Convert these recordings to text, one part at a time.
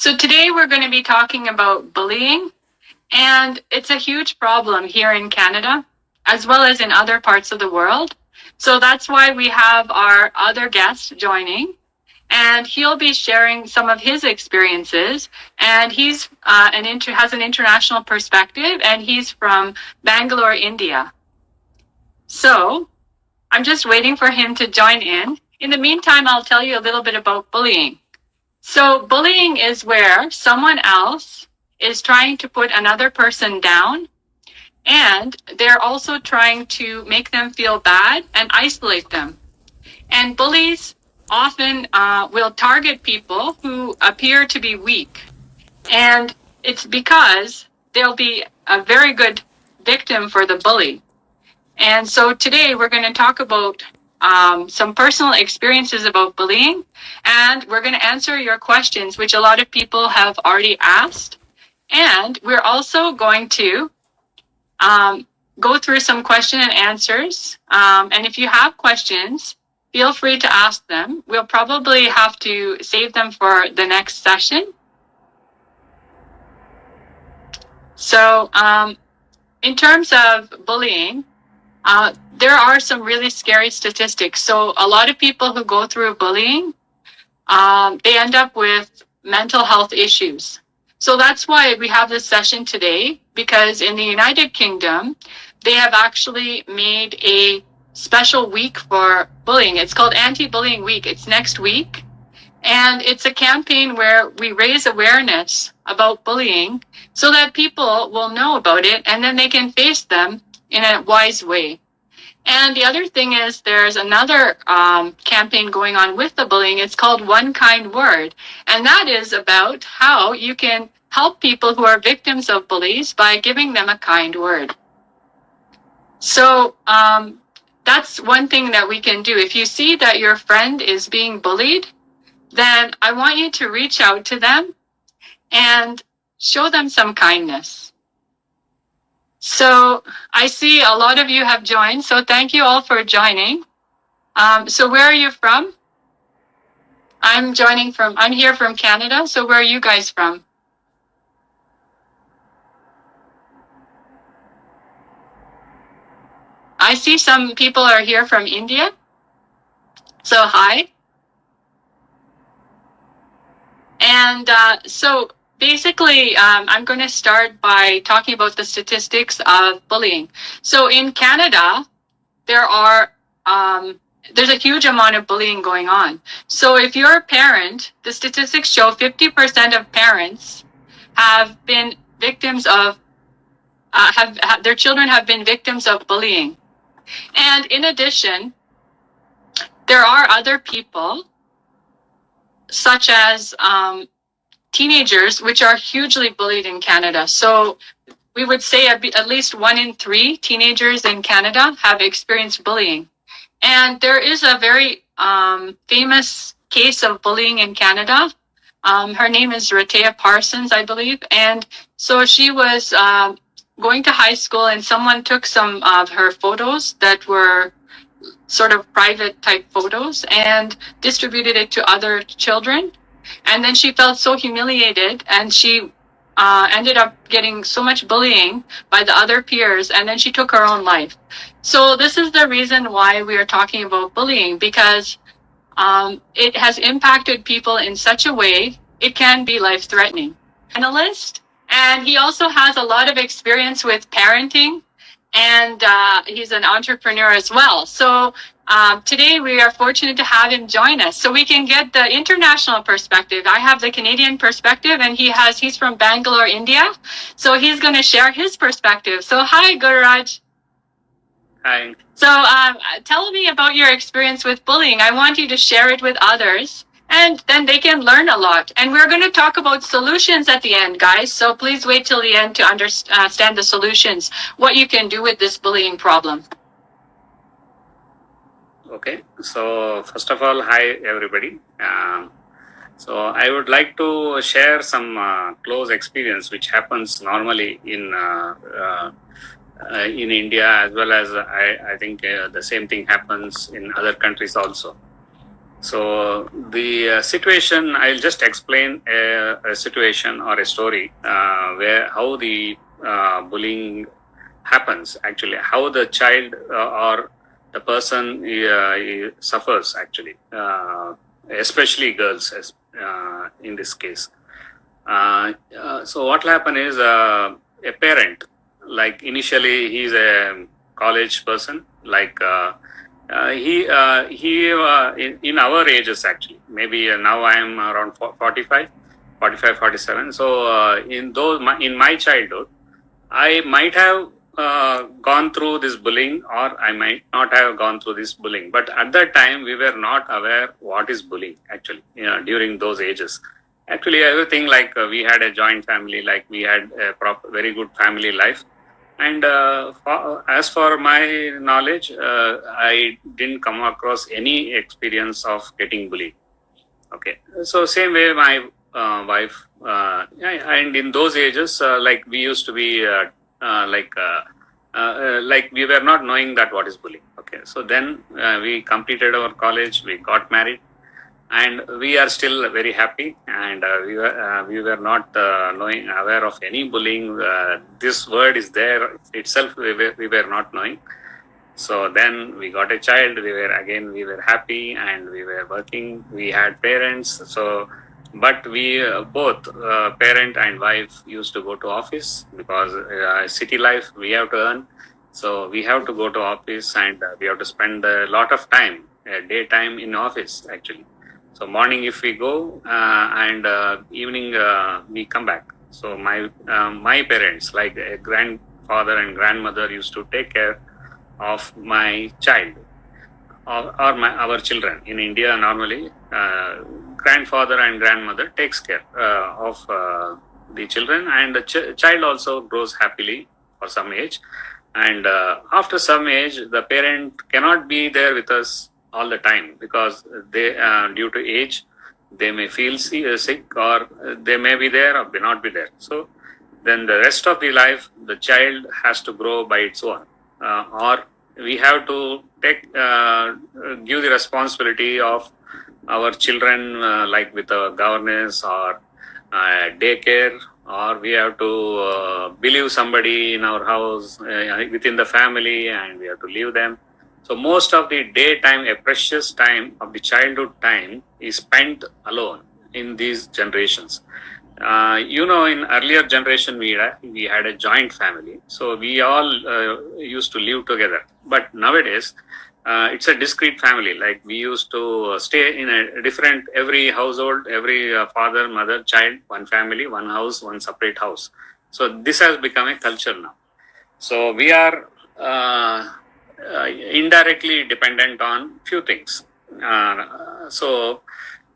So today we're going to be talking about bullying, and it's a huge problem here in Canada, as well as in other parts of the world. So that's why we have our other guest joining, and he'll be sharing some of his experiences. And he's has an international perspective, and he's from Bangalore, India. So I'm just waiting for him to join in. In the meantime, I'll tell you a little bit about bullying. So bullying is where someone else is trying to put another person down, and they're also trying to make them feel bad and isolate them. And bullies often will target people who appear to be weak. And it's because they'll be a very good victim for the bully. And so today we're going to talk about some personal experiences about bullying, and we're going to answer your questions, which a lot of people have already asked. And we're also going to go through some question and answers. And if you have questions, feel free to ask them. We'll probably have to save them for the next session. So in terms of bullying, there are some really scary statistics. So a lot of people who go through bullying, they end up with mental health issues. So that's why we have this session today, because in the United Kingdom, they have actually made a special week for bullying. It's called Anti-Bullying Week. It's next week. And it's a campaign where we raise awareness about bullying so that people will know about it, and then they can face them in a wise way. And the other thing is there's another campaign going on with the bullying. It's called One Kind Word. And that is about how you can help people who are victims of bullies by giving them a kind word. So that's one thing that we can do. If you see that your friend is being bullied, then I want you to reach out to them and show them some kindness. So I see a lot of you have joined, so thank you all for joining. So where are you from? I'm here from Canada, so where are you guys from? I see some people are here from India. So hi. And so basically, I'm going to start by talking about the statistics of bullying. So in Canada, there's a huge amount of bullying going on. So if you're a parent, the statistics show 50% of parents have been victims of, their children have been victims of bullying. And in addition, there are other people, such as teenagers, which are hugely bullied in Canada. So we would say at least 1 in 3 teenagers in Canada have experienced bullying. And there is a very famous case of bullying in Canada. Her name is Ratea Parsons, I believe. And so she was going to high school, and someone took some of her photos that were sort of private type photos and distributed it to other children. And then she felt so humiliated, and she ended up getting so much bullying by the other peers, and then she took her own life. So this is the reason why we are talking about bullying, because it has impacted people in such a way, it can be life-threatening. Analyst, and he also has a lot of experience with parenting, and he's an entrepreneur as well. So today we are fortunate to have him join us, so we can get the international perspective. I have the Canadian perspective, and he's from Bangalore, India. So he's going to share his perspective. So hi, Gururaj. Hi. So tell me about your experience with bullying. I want you to share it with others, and then they can learn a lot. And we're going to talk about solutions at the end, guys. So please wait till the end to understand the solutions, what you can do with this bullying problem. Okay. So first of all, hi everybody. So I would like to share some close experience which happens normally in India, as well as I think the same thing happens in other countries also. So the situation, I'll just explain a situation or a story where how the bullying happens actually, how the child or the person suffers actually, especially girls in this case. So what will happen is a parent, like initially he's a college person, like in our ages actually, maybe now I am around 45, 47. So in my childhood, I might have gone through this bullying, or I might not have gone through this bullying. But at that time, we were not aware what is bullying actually. During those ages, actually everything, like we had a joint family, like we had a very good family life. And as for my knowledge, I didn't come across any experience of getting bullied. Okay, so same way my wife, and in those ages, like we used to be like we were not knowing that what is bullying. Okay, so then we completed our college, we got married, and we are still very happy. And we were not aware of any bullying. This word is there itself. We were not knowing. So then we got a child. We were happy, and we were working. We had parents. So, but we both parent and wife used to go to office, because city life we have to earn. So we have to go to office, and we have to spend a lot of time, daytime in office actually. So morning if we go, and evening we come back. So my parents, like a grandfather and grandmother, used to take care of my child, or our children. In India, normally grandfather and grandmother takes care of the children, and the child also grows happily for some age. And after some age, the parent cannot be there with us all the time, because they, due to age, they may feel sick, or they may be there or may not be there. So then the rest of the life, the child has to grow by its own, or we have to give the responsibility of our children, like with a governance or daycare, or we have to believe somebody in our house, within the family, and we have to leave them. So most of the daytime, a precious time of the childhood time, is spent alone in these generations. In earlier generation, we had a joint family, so we all used to live together. But nowadays, it's a discrete family. Like we used to stay in a different, every household, every father, mother, child, one family, one house, one separate house. So this has become a culture now. So we are indirectly dependent on few things.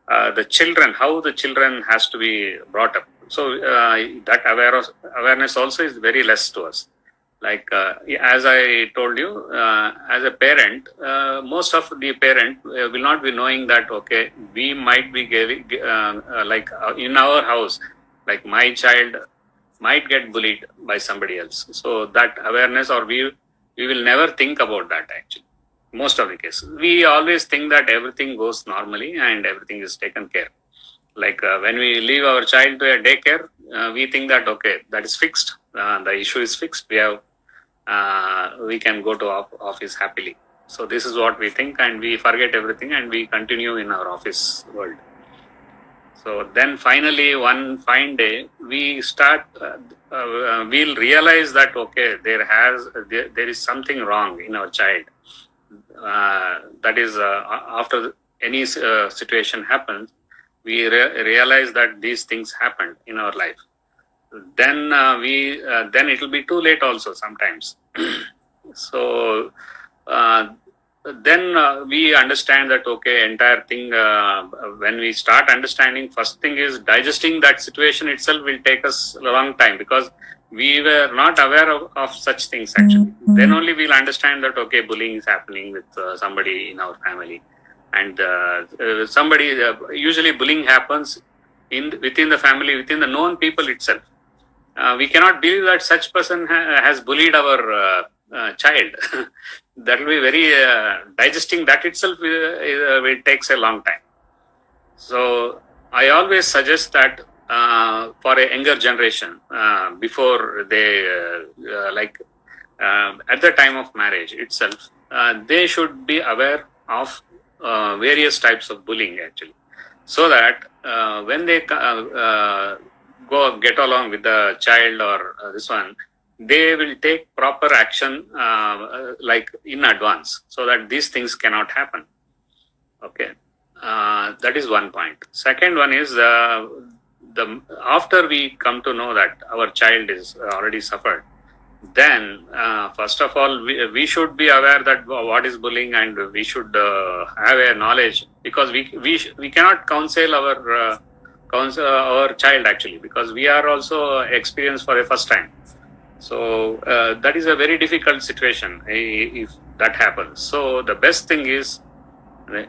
The children, how the children has to be brought up. So that awareness also is very less to us. Like as I told you, as a parent, most of the parent will not be knowing that, okay, we might be giving, in our house, like my child might get bullied by somebody else. So that awareness, or we will never think about that actually. Most of the cases, we always think that everything goes normally and everything is taken care. Like when we leave our child to a daycare, we think that, okay, that is fixed. The issue is fixed. We can go to office happily. So this is what we think, and we forget everything, and we continue in our office world. So then finally, one fine day, we start. We'll realize that, okay, there is something wrong in our child. That is, after any situation happens, we realize that these things happened in our life. Then then it will be too late also sometimes. So then we understand that, okay, entire thing, when we start understanding, first thing is digesting that situation itself will take us a long time, because we were not aware of such things actually. Then only we'll understand that, okay, bullying is happening with somebody in our family. And somebody, usually bullying happens within the family, within the known people itself. We cannot believe that such person has bullied our child. that will be very digesting that itself will takes a long time. So I always suggest that for a younger generation, before they at the time of marriage itself, they should be aware of various types of bullying actually, so that when they go get along with the child or this one, they will take proper action like in advance, so that these things cannot happen. Okay, that is one point. Second one is after we come to know that our child is already suffered, then first of all we should be aware that what is bullying, and we should have a knowledge, because we cannot counsel our child actually, because we are also experienced for the first time. So that is a very difficult situation if that happens. So the best thing is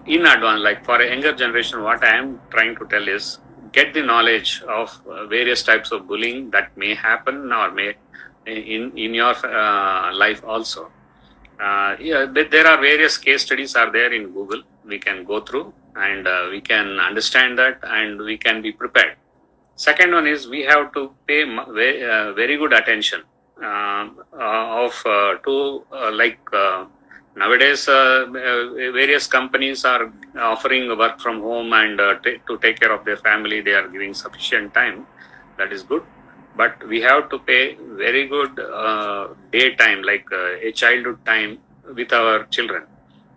in advance, like for a younger generation, what I am trying to tell is get the knowledge of various types of bullying that may happen or may in your life also. There are various case studies are there in Google. We can go through and we can understand that, and we can be prepared. Second one is we have to pay very good attention nowadays various companies are offering work from home, and to take care of their family they are giving sufficient time. That is good, but we have to pay very good daytime, like a childhood time with our children,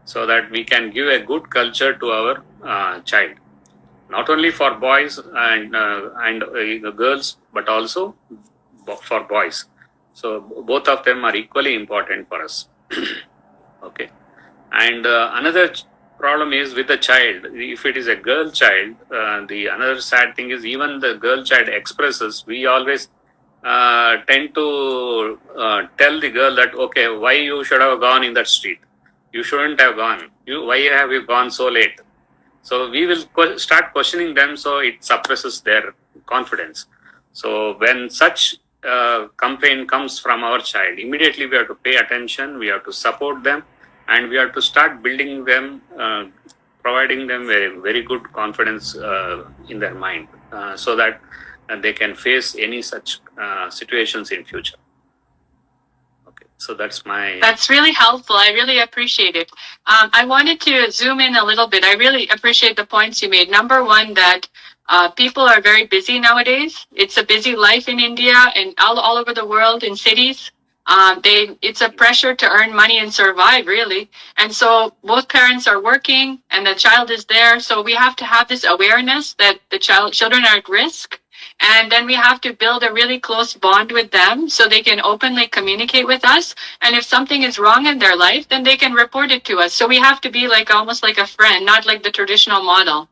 so that we can give a good culture to our child, not only for boys and girls, but also for boys. So both of them are equally important for us. Okay, and another problem is with the child. If it is a girl child, the another sad thing is even the girl child expresses. We always tend to tell the girl that, okay, why you should have gone in that street? You shouldn't have gone. Why have you gone so late? So we will start questioning them, so it suppresses their confidence. So when such complaint comes from our child, immediately we have to pay attention, we have to support them, and we have to start building them, providing them very good confidence in their mind, so that they can face any such situations in future. Okay, so that's really helpful. I really appreciate it. I wanted to zoom in a little bit. I really appreciate the points you made. Number one, that people are very busy nowadays. It's a busy life in India and all over the world in cities. It's a pressure to earn money and survive, really. And so both parents are working and the child is there. So we have to have this awareness that the children are at risk. And then we have to build a really close bond with them so they can openly communicate with us. And if something is wrong in their life, then they can report it to us. So we have to be almost like a friend, not like the traditional model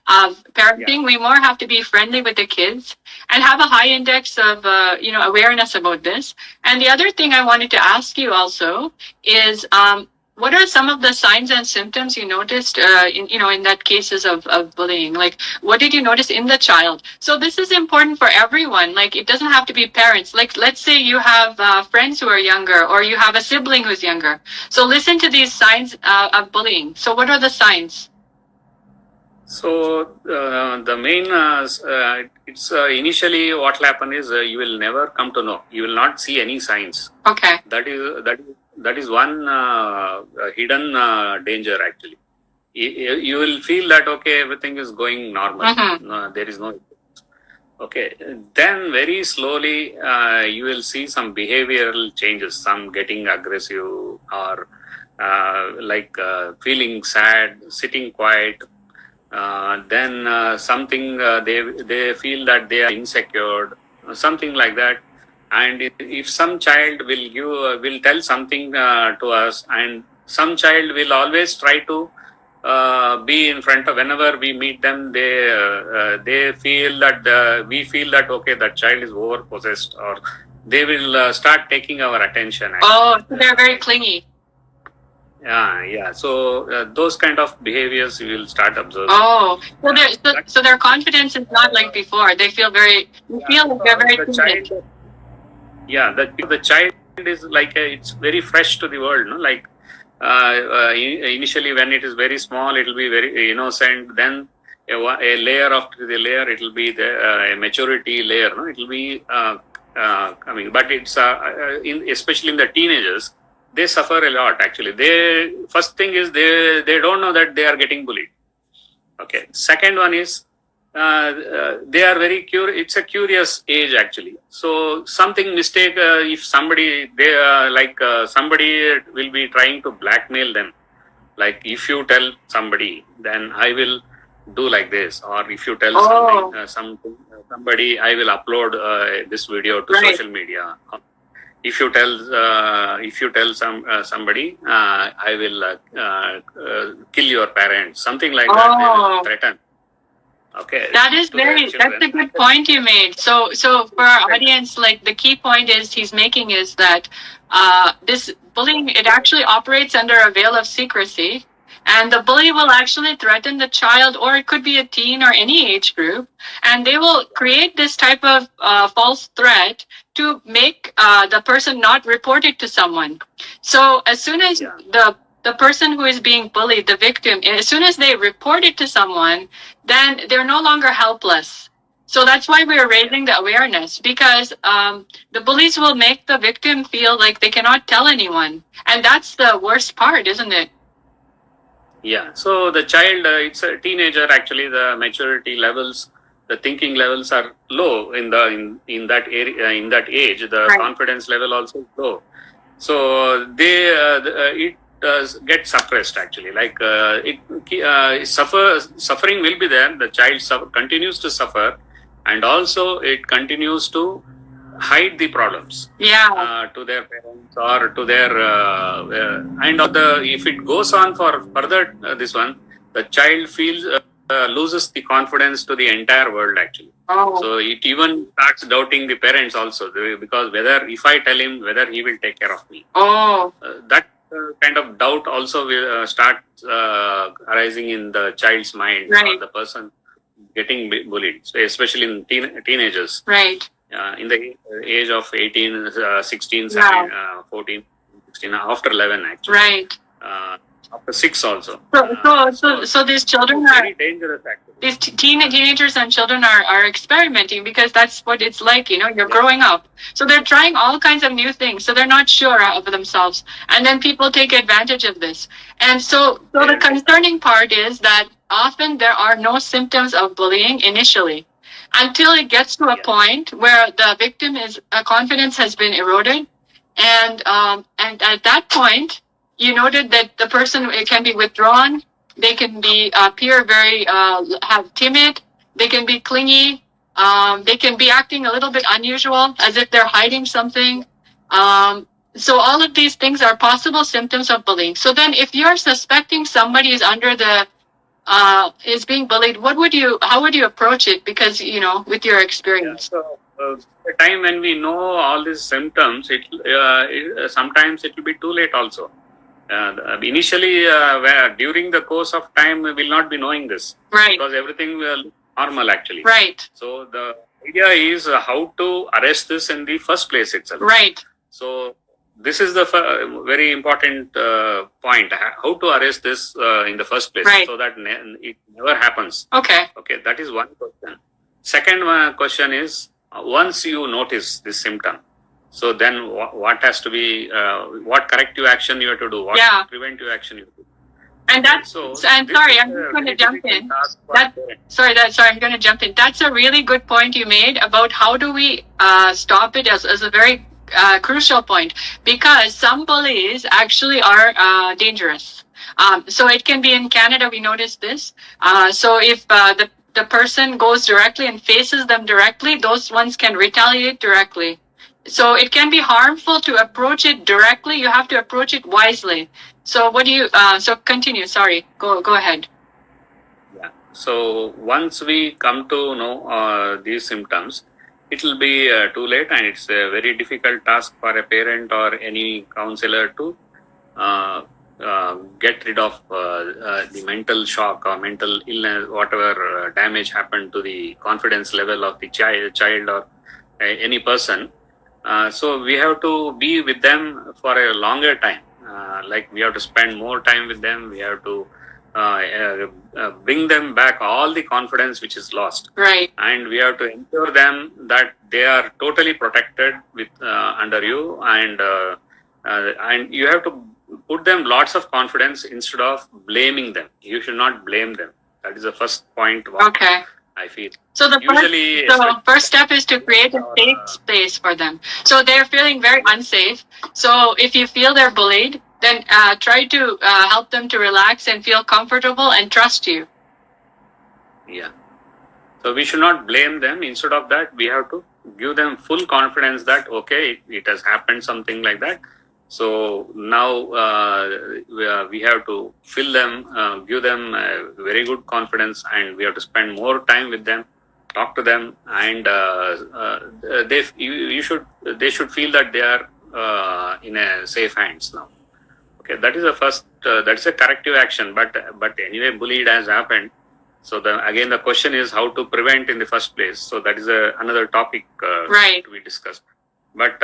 of parenting. Yeah. We more have to be friendly with the kids and have a high index of awareness about this. And the other thing I wanted to ask you also is, what are some of the signs and symptoms you noticed in that cases of bullying? Like, what did you notice in the child? So this is important for everyone. Like, it doesn't have to be parents. Like, let's say you have friends who are younger, or you have a sibling who's younger. So listen to these signs of bullying. So what are the signs? So the main, it's initially what will happen is you will never come to know. You will not see any signs. Okay. That is one hidden danger actually. You will feel that, okay, everything is going normal. Mm-hmm. There is no. Okay. Then very slowly you will see some behavioral changes, some getting aggressive, or feeling sad, sitting quiet. Then something they feel that they are insecure, something like that. And if some child will tell something to us, and some child will always try to be in front of, whenever we meet them, they feel that we feel that, okay, that child is over possessed, or they will start taking our attention. Actually. Oh, so they're very clingy. Yeah. So those kind of behaviors you will start observing. Oh, so their confidence is not like before. They feel like they're very timid. The child is it's very fresh to the world, no? Like initially when it is very small, it will be very innocent. Then a layer after the layer, it will be the a maturity layer. No, it will be coming. But it's especially in the teenagers, they suffer a lot. Actually, they first thing is they don't know that they are getting bullied. Okay. Second one is they are very curious. It's a curious age actually. So something mistake. If somebody somebody will be trying to blackmail them. Like if you tell somebody, then I will do like this, or if you tell somebody, I will upload this video to social media. If you tell somebody, I will kill your parents. Something like that. They will threaten. Okay. That's a good point you made. So for our audience, like the key point he's making is that this bullying, it actually operates under a veil of secrecy. And the bully will actually threaten the child, or it could be a teen or any age group. And they will create this type of false threat to make the person not report it to someone. So as soon as the person who is being bullied, the victim, as soon as they report it to someone, then they're no longer helpless. So that's why we're raising the awareness, because the bullies will make the victim feel like they cannot tell anyone. And that's the worst part, isn't it? Yeah. So the child, it's a teenager. Actually, the maturity levels, the thinking levels are low in that area, in that age. The confidence level also is low. So it does get suppressed. Actually, like suffering will be there. The child continues to suffer, and also it continues to hide the problems to their parents or to their if it goes on for further this one, the child feels loses the confidence to the entire world actually. So it even starts doubting the parents also, because whether if I tell him whether he will take care of me, that kind of doubt also will start arising in the child's mind or the person getting bullied, so especially in teenagers. In the age of 18, 16, 17, 14, 16, after 11 actually. After 6 also. So these children are very dangerous actually. These teenagers and children are experimenting, because that's what it's like, you're growing up. So they're trying all kinds of new things. So they're not sure of themselves. And then people take advantage of this. And so the concerning part is that often there are no symptoms of bullying initially, until it gets to a point where the victim's confidence has been eroded, and at that point, you noted that the person can be withdrawn, they can be appear very timid, they can be clingy, they can be acting a little bit unusual, as if they're hiding something. So all of these things are possible symptoms of bullying. So then, if you're suspecting somebody is is being bullied, how would you approach it? Because, with your experience. So the time when we know all these symptoms, sometimes it will be too late also. Initially, during the course of time, we will not be knowing this. Because everything will normal actually. So the idea is how to arrest this in the first place itself. So this is the very important point. How to arrest this in the first place, so that it never happens. Okay, that is one question. Second question is, once you notice this symptom, so then what has to be, what corrective action you have to do, what preventive action you have to do. And I'm just going to jump in. I'm going to jump in. That's a really good point you made about how do we stop it, as a very crucial point, because some bullies actually are dangerous. So it can be in Canada, we noticed this. So if the person goes directly and faces them directly, those ones can retaliate directly. So it can be harmful to approach it directly. You have to approach it wisely. So what do you, so continue, sorry, go ahead. Yeah. So once we come to know these symptoms, it will be too late, and it's a very difficult task for a parent or any counselor to get rid of the mental shock or mental illness, whatever damage happened to the confidence level of the child or any person. So we have to be with them for a longer time. Like we have to spend more time with them. We have to bring them back all the confidence which is lost. Right. And we have to ensure them that they are totally protected with under you, and you have to put them lots of confidence instead of blaming them. You should not blame them. That is the first point. Okay. I feel. So the first step is to create a safe space for them. So they're feeling very unsafe. So if you feel they're bullied, then try to help them to relax and feel comfortable and trust you. Yeah. So we should not blame them. Instead of that, we have to give them full confidence that, okay, it has happened, something like that. So now we have to fill them, give them very good confidence, and we have to spend more time with them, talk to them, and they should feel that they are in a safe hands now. Okay, that is the first. That's a corrective action. But anyway, bullied has happened. So again, the question is how to prevent in the first place. So that is another topic right. to be discussed. But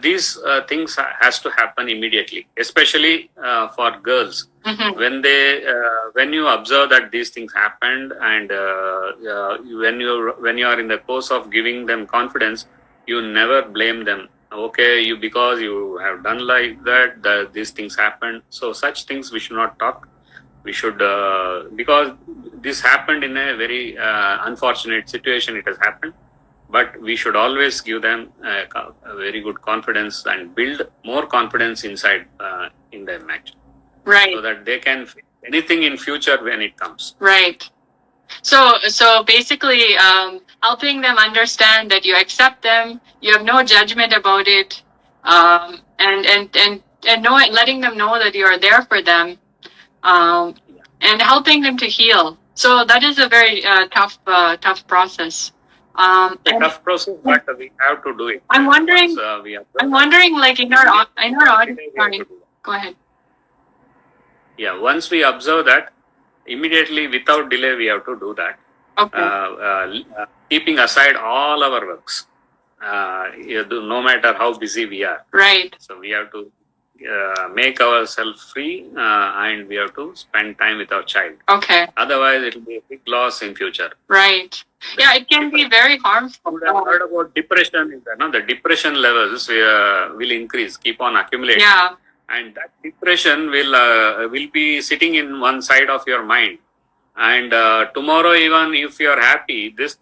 these things has to happen immediately, especially for girls. Mm-hmm. When you observe that these things happened, and when you are in the course of giving them confidence, you never blame them. Okay, because you have done like that, these things happen. So such things we should not talk. We should, because this happened in a very unfortunate situation. It has happened. But we should always give them a very good confidence and build more confidence inside in them, actually. Right. So that they can face anything in future when it comes. Right. So basically, helping them understand that you accept them, you have no judgment about it, and letting them know that you are there for them, and helping them to heal. So that is a very tough process. A tough process, but we have to do it. I'm wondering, like in our audience. Sorry, go ahead. Yeah, once we observe that, immediately without delay we have to do that. Okay. Keeping aside all our works, no matter how busy we are. Right. So we have to make ourselves free, and we have to spend time with our child. Okay. Otherwise, it will be a big loss in future. Right. Yeah, it can be very harmful. I have heard about depression. The depression levels will increase, keep on accumulating. Yeah. And that depression will be sitting in one side of your mind. And tomorrow, even if you are happy, this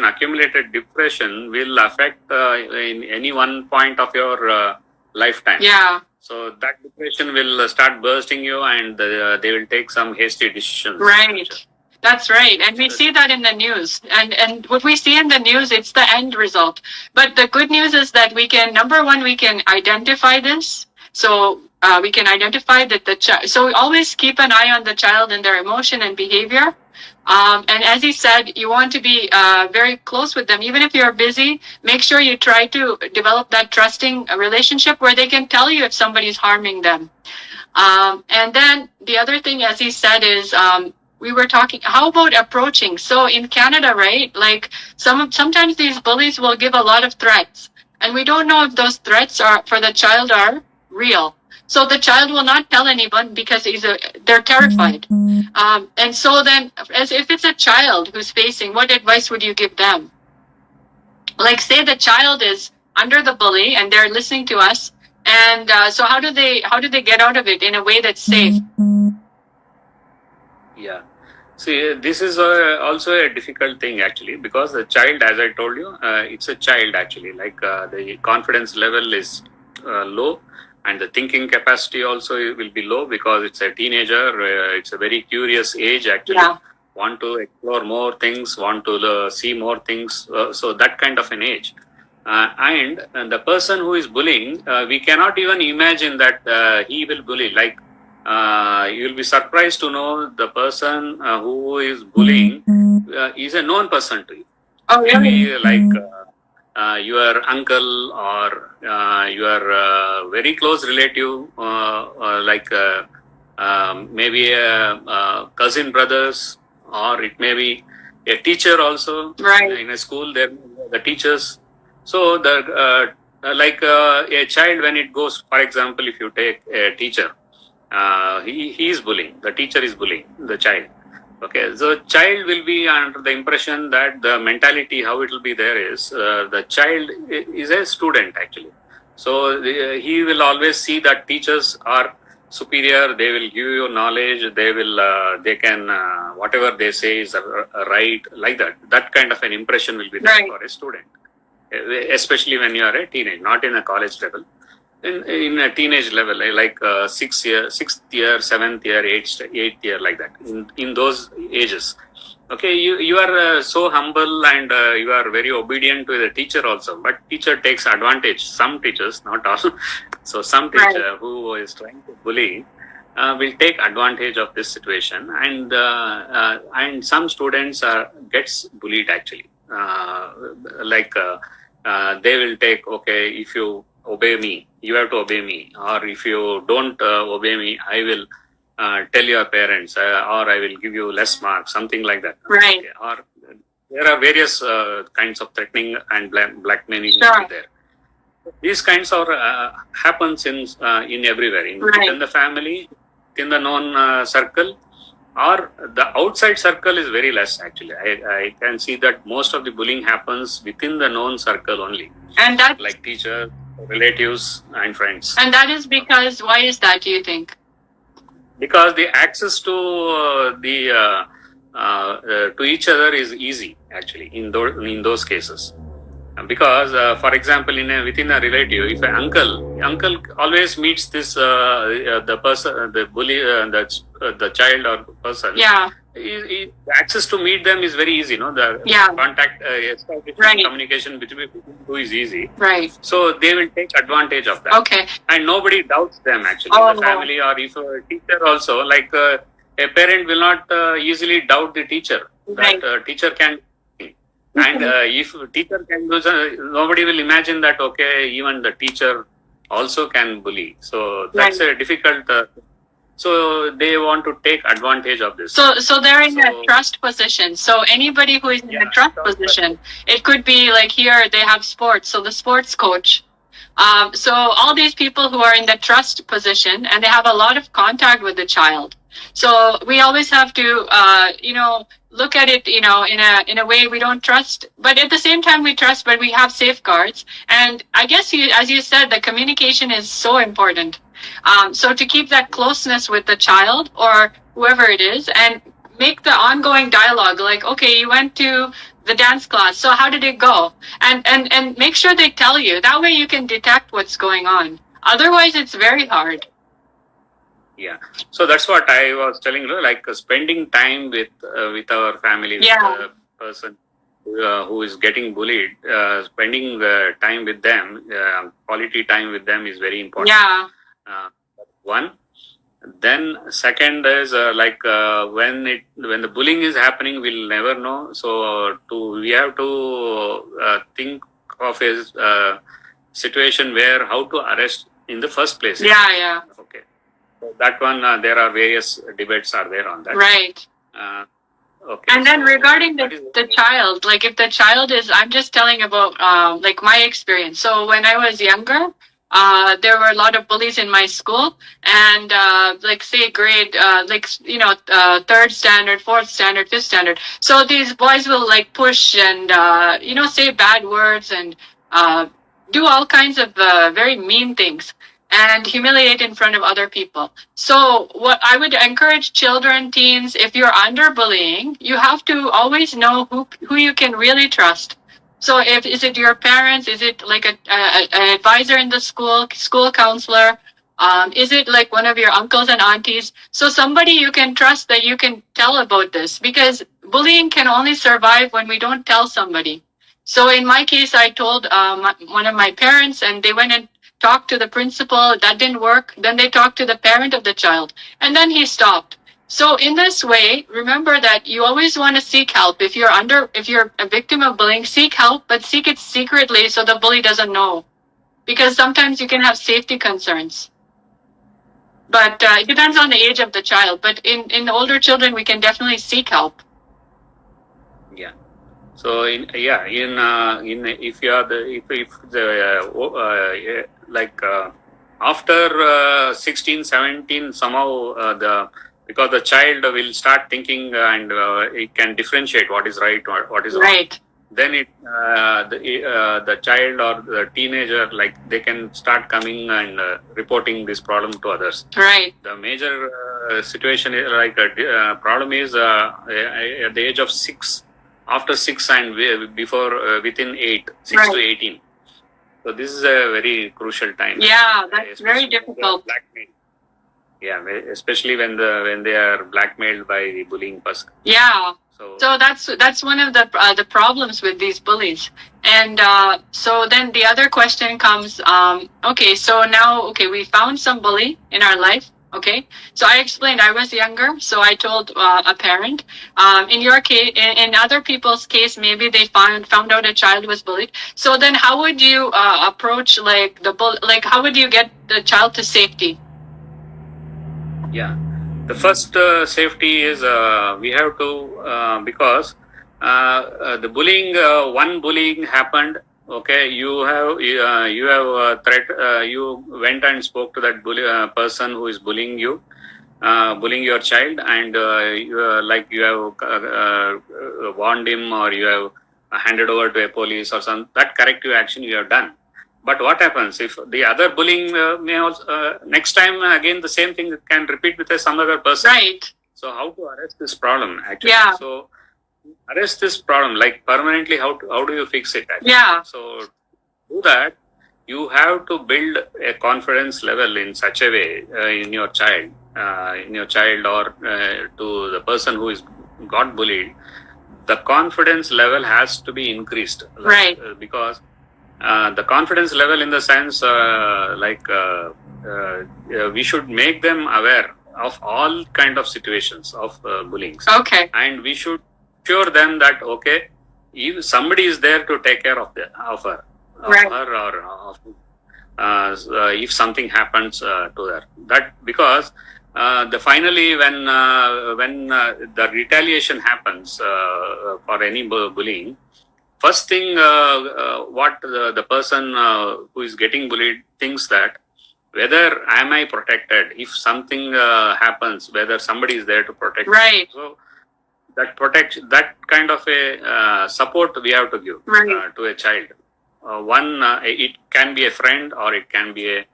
accumulated depression will affect in any one point of your lifetime. Yeah. So that depression will start bursting you, and they will take some hasty decisions. Right. That's right. And we see that in the news. And what we see in the news, it's the end result. But the good news is that number one, we can identify this. So we can identify that the child. So always keep an eye on the child and their emotion and behavior. And as he said, you want to be very close with them. Even if you're busy, make sure you try to develop that trusting relationship where they can tell you if somebody's harming them. And then the other thing, as he said, is we were talking, how about approaching? So in Canada, right, like sometimes these bullies will give a lot of threats, and we don't know if those threats for the child are real. So the child will not tell anyone because they're terrified. And so then, as if it's a child who's facing, what advice would you give them? Like, say the child is under the bully and they're listening to us, and so how do they get out of it in a way that's safe? Yeah. See, this is also a difficult thing, actually, because the child, as I told you, it's a child, actually. Like the confidence level is low, and the thinking capacity also will be low because it's a teenager. It's a very curious age, actually. Yeah. Want to explore more things, want to see more things. So that kind of an age. And the person who is bullying, we cannot even imagine that he will bully. Like, you will be surprised to know the person who is bullying is a known person to you. Oh, really? Maybe like your uncle or your very close relative, like maybe a cousin brothers, or it may be a teacher also. Right. In a school, there the teachers. So the like a child, when it goes, for example, if you take a teacher, he is bullying, the teacher is bullying the child. Okay, so child will be under the impression that the mentality, how it will be there is, the child is a student actually. So he will always see that teachers are superior, they will give you knowledge, they can, whatever they say is right, like that kind of an impression will be there Right. for a student, especially when you are a teenage, not in a college level. In a teenage level, like 6th year, 7th year, 8th year, like that, in those ages. Okay, you are so humble, and you are very obedient to the teacher also, but teacher takes advantage, some teachers, not all. So some teacher who is trying to bully will take advantage of this situation, and some students gets bullied actually. They will take, okay, if you obey me, you have to obey me, or if you don't obey me, I will tell your parents, or I will give you less marks, something like that. Right. Okay. Or there are various kinds of threatening and blackmailing there. These kinds of happens in everywhere, within the family, in the known circle, or the outside circle is very less actually. I can see that most of the bullying happens within the known circle only, and that's like teachers, relatives, and friends. And that is because, why is that, do you think? Because the access to to each other is easy actually in those cases. Because for example, within a relative, if an uncle always meets this the person, the bully, the child or person, access to meet them is very easy, no? The contact, communication between two is easy, right? So they will take advantage of that. Okay. And nobody doubts them actually, the family, or if a teacher also, like a parent will not easily doubt the teacher, that teacher can. And if teacher can do, nobody will imagine that, okay, even the teacher also can bully. So that's a difficult. So they want to take advantage of this. So they're in a trust position. So anybody who is in a trust position, it could be like here they have sports. So the sports coach. So all these people who are in the trust position, and they have a lot of contact with the child. So we always have to, look at it, in a way we don't trust, but at the same time we trust, but we have safeguards. And I guess as you said, the communication is so important. So to keep that closeness with the child or whoever it is, and make the ongoing dialogue, like, okay, you went to the dance class, so how did it go? And make sure they tell you. That way you can detect what's going on. Otherwise, it's very hard. Yeah, so that's what I was telling you, like spending time with our family, with the person who is getting bullied, spending time with them, quality time with them is very important. One. Then second is when the bullying is happening, we'll never know. So we have to think of a situation where how to arrest in the first place. Okay. So that one, there are various debates are there on that. Right. Okay. And then regarding the child, like if the child is, I'm just telling about like my experience. So when I was younger, there were a lot of bullies in my school, and like say grade, third standard, fourth standard, fifth standard. So these boys will like push and say bad words and do all kinds of very mean things, and humiliate in front of other people. So what I would encourage children, teens, if you're under bullying, you have to always know who you can really trust. So is it your parents? Is it like an advisor in the school counselor? Is it like one of your uncles and aunties? So somebody you can trust that you can tell about this, because bullying can only survive when we don't tell somebody. So in my case, I told one of my parents, and they went and talked to the principal. That didn't work. Then they talked to the parent of the child, and then he stopped. So in this way, remember that you always want to seek help. If you're a victim of bullying, seek help, but seek it secretly so the bully doesn't know, because sometimes you can have safety concerns. But it depends on the age of the child. But in older children, we can definitely seek help. Yeah. So in if you are the if the like after 16, 17, somehow because the child will start thinking and it can differentiate what is right or what is wrong. Right. Then the child or the teenager, like, they can start coming and reporting this problem to others. Right. The major situation is like problem is at the age of 6, after 6 and before within 8, 6 to 18. So this is a very crucial time. Yeah, that's very difficult. Yeah, especially when they are blackmailed by the bullying person. Yeah. So that's one of the problems with these bullies. And so then the other question comes, okay, so now, we found some bully in our life. Okay, so I explained I was younger, so I told a parent. In your case, in other people's case, maybe they found out a child was bullied. So then, how would you approach like how would you get the child to safety? Yeah, the first safety is we have to because the bullying, one bullying happened. Okay, you have threat. You went and spoke to that person who is bullying you, bullying your child, and you have warned him, or you have handed over to a police or some that corrective action you have done. But what happens if the other bullying may also next time again the same thing can repeat with some other person? Right. So how to arrest this problem actually? Yeah. So arrest this problem like permanently. How do you fix it actually? Yeah. So to do that, you have to build a confidence level in such a way in your child or to the person who is got bullied. The confidence level has to be increased, right? Because the confidence level in the sense we should make them aware of all kind of situations of bullying. Okay. And we should assure them that if somebody is there to take care of her, right, her or of if something happens to her, that because finally when the retaliation happens for any bullying, first thing what the person who is getting bullied thinks that whether am I protected if something happens, whether somebody is there to protect me. Right. So that kind of a support we have to give, right, to a child. It can be a friend, or it can be a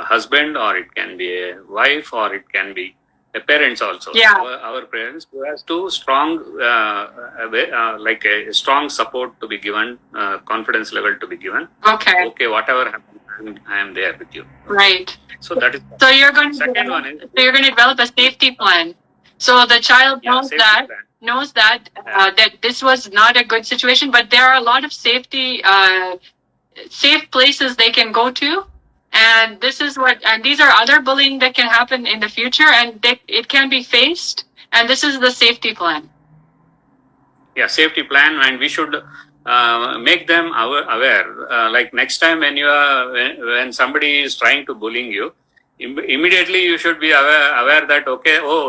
husband, or it can be a wife, or it can be a parents also. Yeah. Our parents who has to strong like a strong support to be given, confidence level to be given. Okay. Okay, whatever happens, I am there with you. Right. So that is. So you're going to develop a safety plan. So the child knows that that this was not a good situation, but there are a lot of safe places they can go to, and these are other bullying that can happen in the future, and it can be faced, and this is the safety plan. Yeah, safety plan, and we should make them aware. Like next time when somebody is trying to bullying you, immediately you should be aware that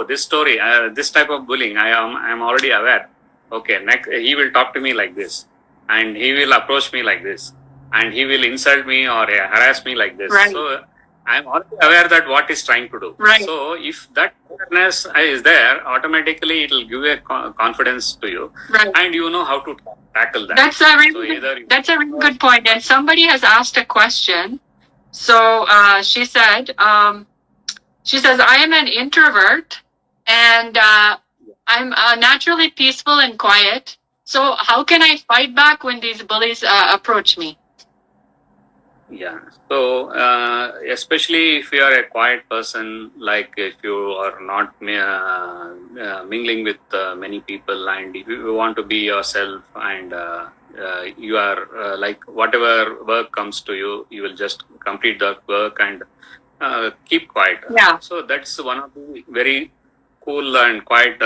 this story, this type of bullying, I am already aware. Okay, next he will talk to me like this, and he will approach me like this, and he will insult me or harass me like this. Right. So I am already aware that what he's trying to do. Right. So if that awareness is there, automatically it will give a confidence to you, right, and you know how to tackle that. That's a really good point. And somebody has asked a question. So she says, I am an introvert, and I'm naturally peaceful and quiet. So how can I fight back when these bullies approach me? Yeah. So especially if you are a quiet person, like if you are not mingling with many people, and if you want to be yourself, and you are like whatever work comes to you, you will just complete that work and keep quiet. Yeah. So that's one of the very cool and quiet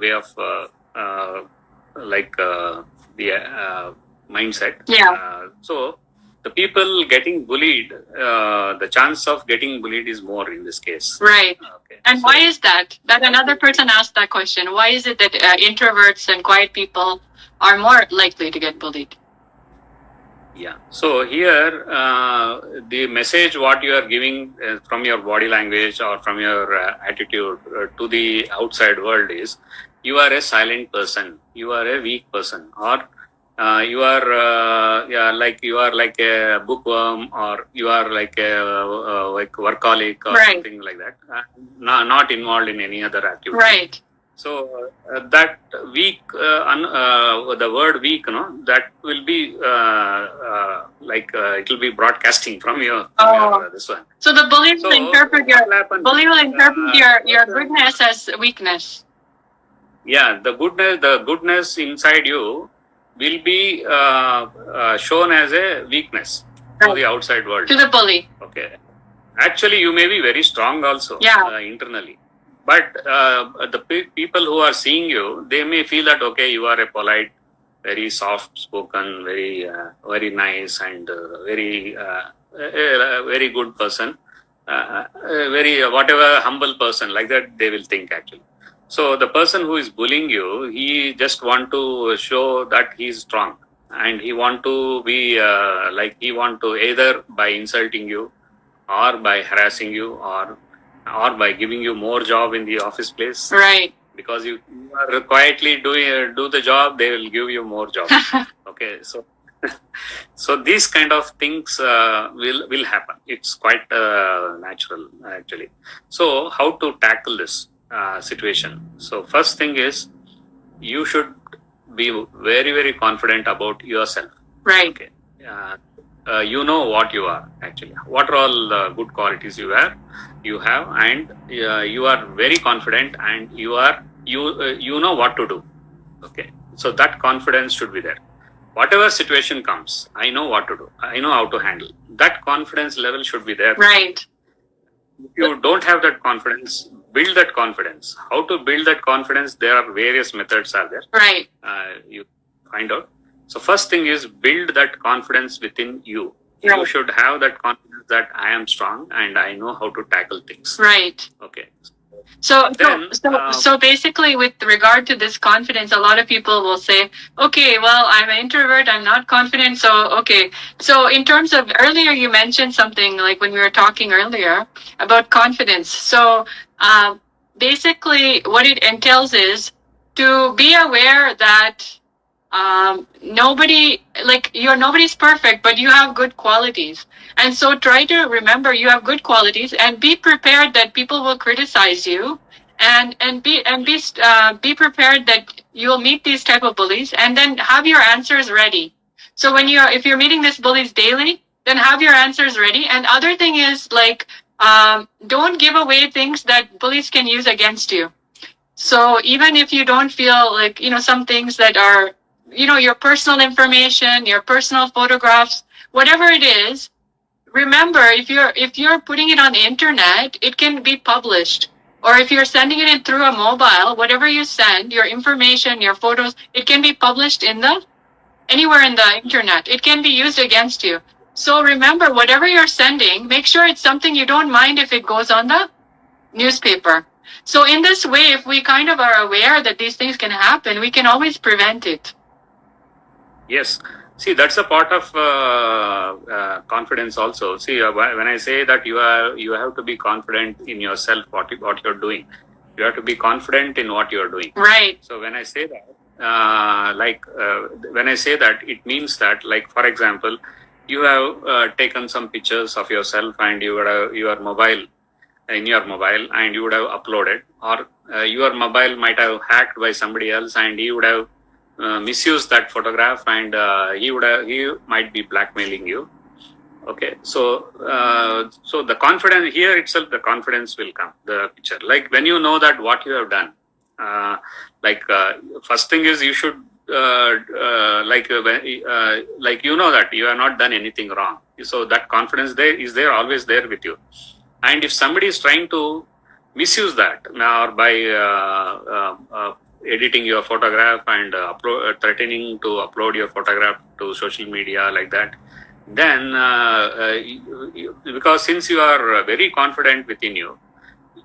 way of the mindset. Yeah. So the people getting bullied, the chance of getting bullied is more in this case. Right. Okay. And So why is that? That another person asked that question. Why is it that introverts and quiet people are more likely to get bullied? yeah. So here, the message what you are giving from your body language or from your attitude to the outside world is, you are a silent person, you are a weak person, or you are you are like a bookworm, or you are like a like workaholic or Right. something like that, not involved in any other activity. Right. So that weak, the word weak, that will be it will be broadcasting from your this one. So the bully will So interpret what will happen? your goodness as weakness. Yeah, the goodness inside you will be shown as a weakness to the outside world. To the bully. Okay. Actually, you may be very strong also. Yeah. Internally. But the people who are seeing you, they may feel that, okay, you are a polite, very soft spoken, very nice, and very good person, very whatever humble person, like that they will think actually. So the person who is bullying you, he just want to show that he is strong, and he want to be he want to either by insulting you, or by harassing you, or by giving you more job in the office place. Right. Because you are quietly do the job, they will give you more job. Okay, so so these kind of things will happen. It's quite natural actually. So how to tackle this situation? So first thing is, you should be very, very confident about yourself. Right. Okay. You know what you are actually. What are all the good qualities you have, and you are very confident, and you know what to do. Okay, so that confidence should be there. Whatever situation comes, I know what to do. I know how to handle. That confidence level should be there. Right. If you don't have that confidence, build that confidence. How to build that confidence? There are various methods are there. Right. You find out. So first thing is, build that confidence within you. Right. You should have that confidence that I am strong and I know how to tackle things. Right. Okay. So Then, so basically, with regard to this confidence, a lot of people will say, okay, well, I'm an introvert, I'm not confident. So, okay. So in terms of, earlier you mentioned something like when we were talking earlier about confidence. So basically what it entails is to be aware that nobody's perfect, but you have good qualities. And so try to remember you have good qualities, and be prepared that people will criticize you, and be prepared that you'll meet these type of bullies, and then have your answers ready. So if you're meeting these bullies daily, then have your answers ready. And other thing is, don't give away things that bullies can use against you. So even if you don't feel some things that are your personal information, your personal photographs, whatever it is, remember, if you're putting it on the internet, it can be published. Or if you're sending it in through a mobile, whatever you send, your information, your photos, it can be published anywhere in the internet. It can be used against you. So remember, whatever you're sending, make sure it's something you don't mind if it goes on the newspaper. So in this way, if we kind of are aware that these things can happen, we can always prevent it. Yes. See, that's a part of confidence also. See, when I say that you have to be confident in yourself, what you're doing, you have to be confident in what you're doing. Right. So when I say that, it means that, like, for example, you have taken some pictures of yourself, and you would have your mobile, and you would have uploaded, or your mobile might have hacked by somebody else, and he would have misused that photograph, and he might be blackmailing you. Okay, so the confidence here itself, the confidence will come, the picture. Like when you know that what you have done, first thing is you should that you have not done anything wrong. So that confidence is always there with you. And if somebody is trying to misuse that, or by editing your photograph and threatening to upload your photograph to social media like that, then because since you are very confident within you,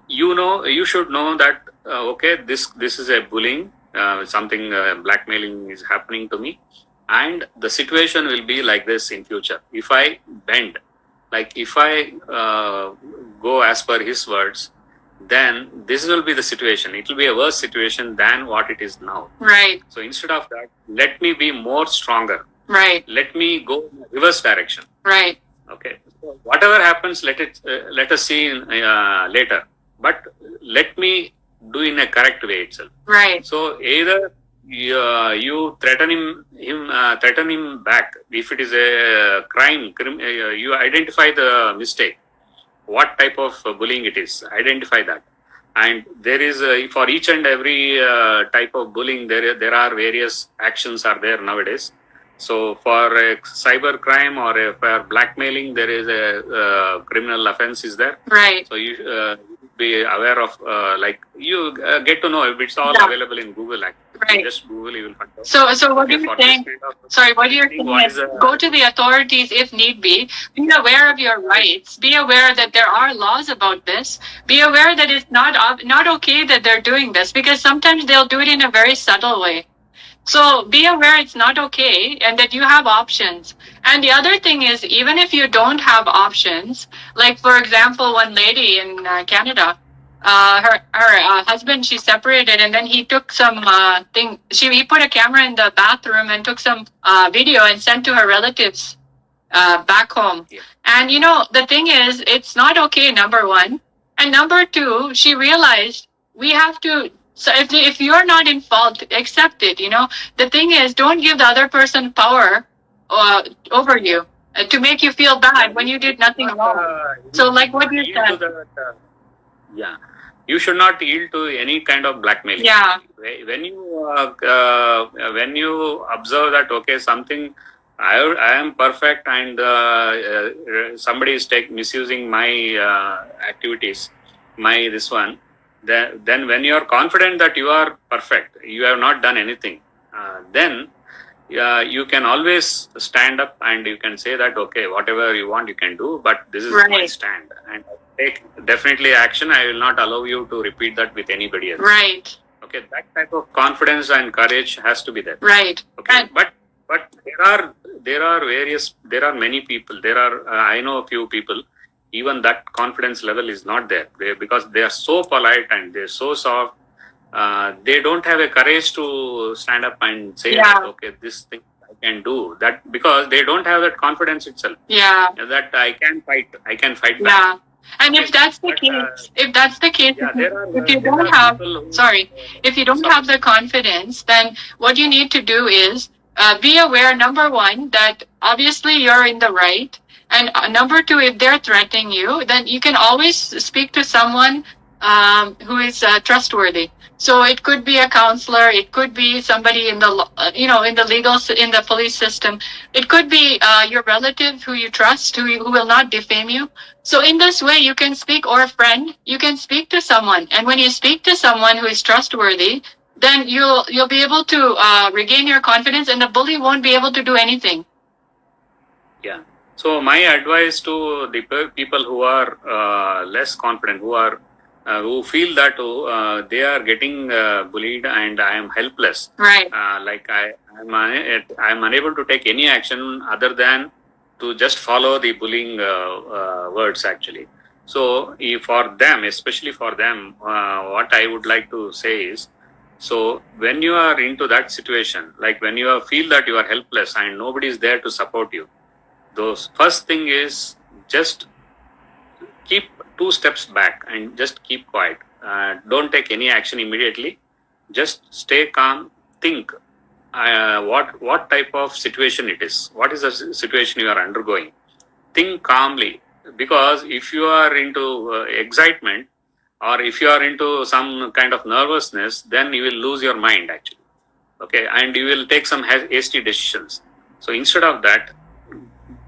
you should know that okay, this is a bullying, something blackmailing is happening to me, and the situation will be like this in future. If I bend, like if I go as per his words, then this will be the situation. It will be a worse situation than what it is now. Right. So instead of that, let me be more stronger. Right. Let me go in reverse direction. Right. Okay. So whatever happens, let us see later. But let me do in a correct way itself. Right. So either you threaten him back. If it is a crime, you identify the mistake. What type of bullying it is, identify that. And there is for each and every type of bullying, there are various actions are there nowadays. So for a cyber crime or for blackmailing, there is a criminal offense is there. Right. So you be aware of like you get to know if it's all available in Google. Actually. Right. Just Google, you will find out. So what you're saying? Sorry, what you're saying is go to the authorities if need be. Be aware of your rights. Be aware that there are laws about this. Be aware that it's not okay that they're doing this, because sometimes they'll do it in a very subtle way. So be aware it's not okay and that you have options. And the other thing is, even if you don't have options, like for example, one lady in Canada, her husband, she separated, and then he took some he put a camera in the bathroom and took some video and sent to her relatives back home. Yeah. And the thing is, it's not okay, number one. And number two, she realized we have to. So if you're not in fault, accept it. The thing is, don't give the other person power over you to make you feel bad when you did nothing wrong. So like what you said. Yeah, you should not yield to any kind of blackmailing. Yeah. When you observe that okay, something I am perfect and somebody is misusing my activities, my this one. Then when you are confident that you are perfect, you have not done anything, then you can always stand up and you can say that okay, whatever you want you can do, but this is my stand, and take definitely action. I will not allow you to repeat that with anybody else. Right. Okay, that type of confidence and courage has to be there. Right. Okay, but there are many people. I know a few people. Even that confidence level is not there because they are so polite and they're so soft. They don't have a courage to stand up and say that, okay, this thing I can do that, because they don't have that confidence itself. Yeah. That I can fight back. Yeah. And if that's the case, if you don't have the confidence, then what you need to do is be aware, number one, that obviously you're in the right. And number two, if they're threatening you, then you can always speak to someone who is trustworthy. So it could be a counselor, it could be somebody in the in the police system. It could be your relative who you trust, who will not defame you. So in this way, you can speak, or a friend, you can speak to someone. And when you speak to someone who is trustworthy, then you'll be able to regain your confidence, and the bully won't be able to do anything. Yeah. So my advice to the people who are less confident, who feel that they are getting bullied and I am helpless. Right. Like I am unable to take any action other than to just follow the bullying words actually. So for them, especially for them, what I would like to say is, so when you are into that situation, like when you feel that you are helpless and nobody is there to support you, the first thing is just keep 2 steps back and just keep quiet. Don't take any action immediately. Just stay calm. Think what type of situation it is. What is the situation you are undergoing? Think calmly, because if you are into excitement or if you are into some kind of nervousness, then you will lose your mind actually. Okay, and you will take some hasty decisions. So instead of that,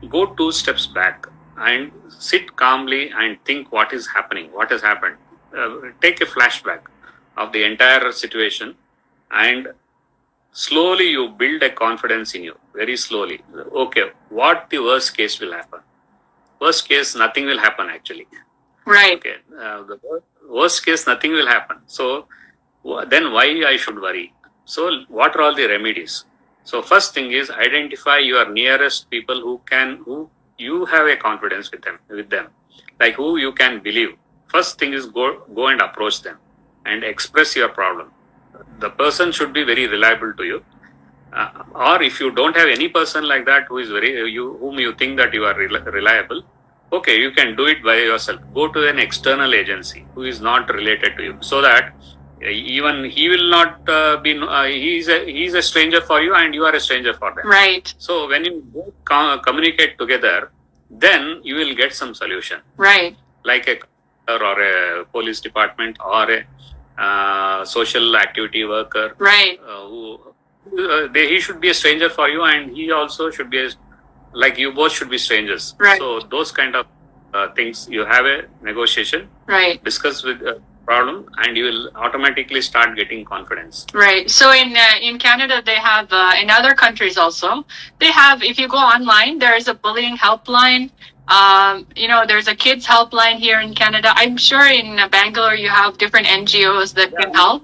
go 2 steps back and sit calmly and think what is happening, what has happened. Take a flashback of the entire situation, and slowly you build a confidence in you, very slowly. Okay, what the worst case will happen. Worst case, nothing will happen actually. Right. Okay. The worst case, nothing will happen. So then why I should worry? So what are all the remedies? So first thing is identify your nearest people who you have a confidence with them, like who you can believe. First thing is go and approach them and express your problem. The person should be very reliable to you. Or if you don't have any person like that who is whom you think that you are reliable, okay, you can do it by yourself. Go to an external agency who is not related to you, so that even he will not be. He's a stranger for you, and you are a stranger for them. Right. So when you both communicate together, then you will get some solution. Right. Like a police department or a social activity worker. Right. He should be a stranger for you, and he also should be like you both should be strangers. Right. So those kind of things, you have a negotiation. Right. Discuss with problem, and you will automatically start getting confidence. Right. So in Canada, they have in other countries also, they have, if you go online, there is a bullying helpline. There's a kids helpline here in Canada. I'm sure in Bangalore you have different NGOs that can help.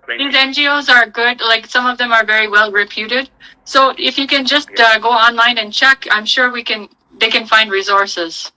These NGOs are good. Like some of them are very well reputed. So if you can just go online and check, I'm sure they can find resources.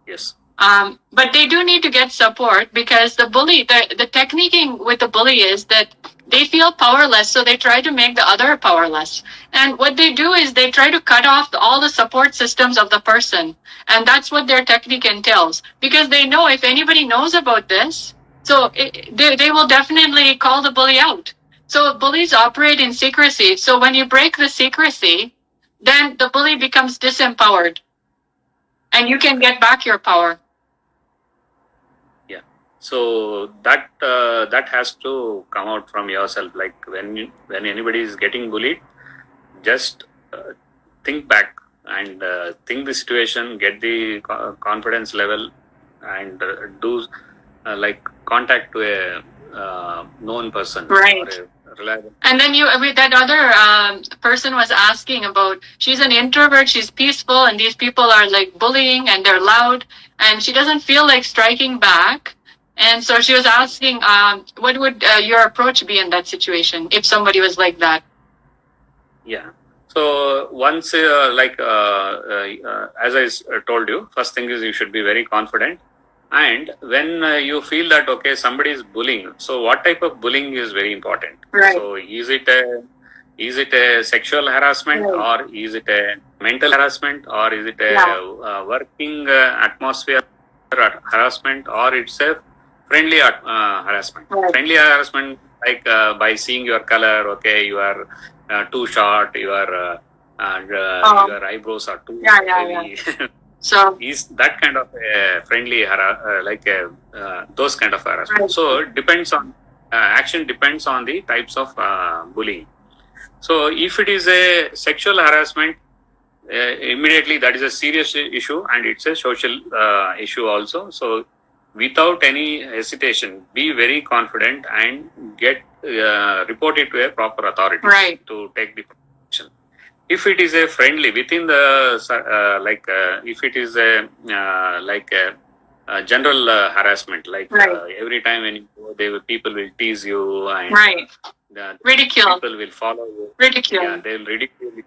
Yes. But they do need to get support, because the techniquing with the bully is that they feel powerless, so they try to make the other powerless. And what they do is they try to cut off all the support systems of the person. And that's what their technique entails. Because they know if anybody knows about this, so they will definitely call the bully out. So bullies operate in secrecy. So when you break the secrecy, then the bully becomes disempowered. And you can get back your power. So that has to come out from yourself. Like when anybody is getting bullied, just think back and think the situation, get the confidence level, and do like contact to a known person. Right. Or a reliable. And then that other person was asking about, she's an introvert, she's peaceful, and these people are like bullying and they're loud, and she doesn't feel like striking back. And so she was asking, what would your approach be in that situation if somebody was like that? Yeah. So once, as I told you, first thing is you should be very confident. And when you feel that, okay, somebody is bullying, so what type of bullying is very important? Right. So is it a sexual harassment, right, or is it a mental harassment, or is it a working atmosphere harassment, or it's a friendly harassment? Right. Friendly harassment, like by seeing your color, okay, you are too short, your eyebrows are too heavy. So is that kind of a friendly those kind of harassment. Right. So it depends on action depends on the types of bullying. So if it is a sexual harassment, immediately that is a serious issue, and it's a social issue also. So without any hesitation, be very confident and get report it to a proper authority, right, to take the action. If it is a friendly within the if it is a general harassment, like right, every time when you go, people will tease you, and right, ridicule. People will follow you. Ridicule. Yeah, they will ridicule you.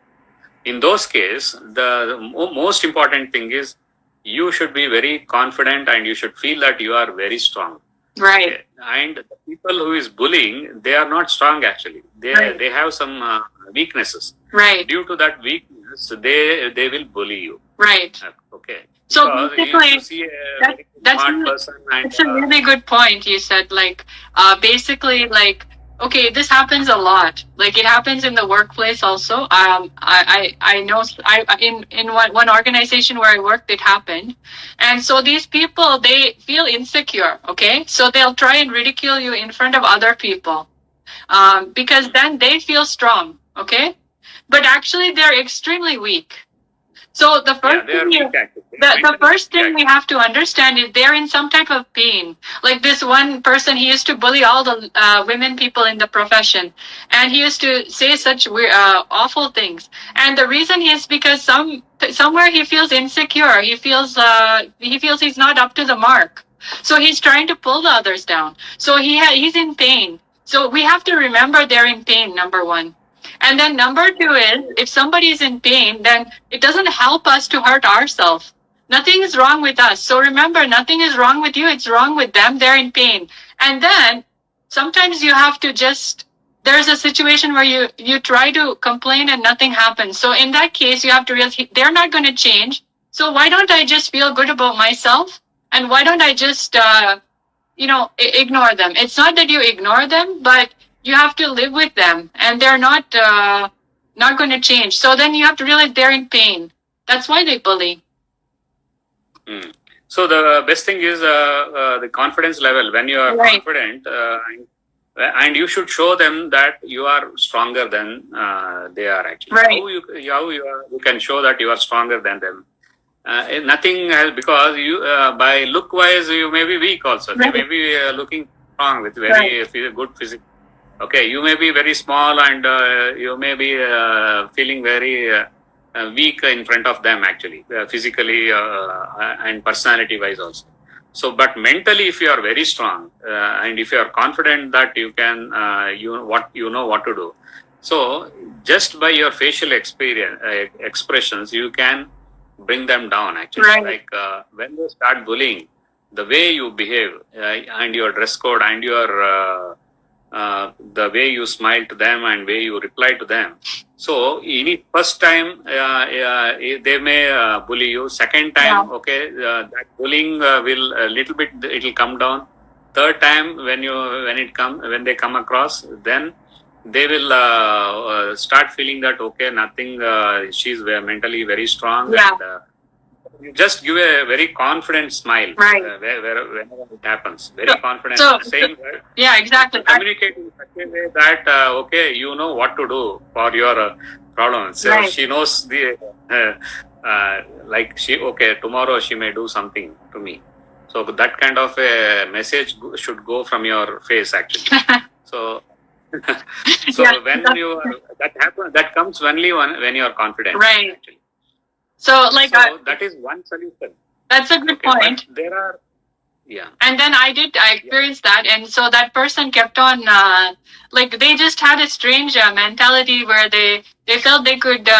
In those cases, the most important thing is you should be very confident, and you should feel that you are very strong. Right. Okay. And the people who is bullying, they are not strong actually. They have some weaknesses. Right. Due to that weakness, they will bully you. Right. Okay. So because basically, you see that's a really good point. You said basically okay, this happens a lot. Like it happens in the workplace also. I know in one organization where I worked, it happened. And so these people, they feel insecure, okay? So they'll try and ridicule you in front of other people because then they feel strong, okay? But actually they're extremely weak. So the first they are thing weak actually. the first thing we have to understand is they're in some type of pain. Like this one person, he used to bully all the women people in the profession, and he used to say such awful things. And the reason is because somewhere he feels insecure. He feels he's not up to the mark. So he's trying to pull the others down. So he's in pain. So we have to remember they're in pain. Number one. And then number two is, if somebody is in pain, then it doesn't help us to hurt ourselves. Nothing is wrong with us. So remember, nothing is wrong with you. It's wrong with them. They're in pain. And then sometimes you have to there's a situation where you try to complain and nothing happens. So in that case, you have to realize they're not going to change. So why don't I just feel good about myself? And why don't I just, ignore them? It's not that you ignore them, but you have to live with them, and they're not going to change. So then you have to realize they're in pain. That's why they bully. So the best thing is the confidence level. When you are confident, and you should show them that you are stronger than they are actually. Right. How you can show that you are stronger than them. Nothing else, because you by look wise you may be weak also. Right. They may be looking strong with very good physique. Okay, you may be very small and you may be feeling very weak in front of them actually, physically and personality wise also. So, but mentally, if you are very strong and if you are confident that you can, you know what to do. So, just by your facial expressions, you can bring them down actually. Right. Like when you start bullying, the way you behave and your dress code and your the way you smile to them and way you reply to them. So in first time they may bully you. Second time, that bullying will a little bit, it will come down. Third time when they come across, then they will start feeling that nothing. She's mentally very strong. Yeah. And, you just give a very confident smile. Right. Whenever it happens. Very confident. Same way. Yeah, exactly. Communicate in such a way that, you know what to do for your problems. So right. She knows tomorrow she may do something to me. So that kind of a message should go from your face actually. So when that comes only when you are confident. Right. Actually. So that is one solution. That's a good point. There are, And then I experienced that, and so that person kept on, they just had a strange mentality where they felt they could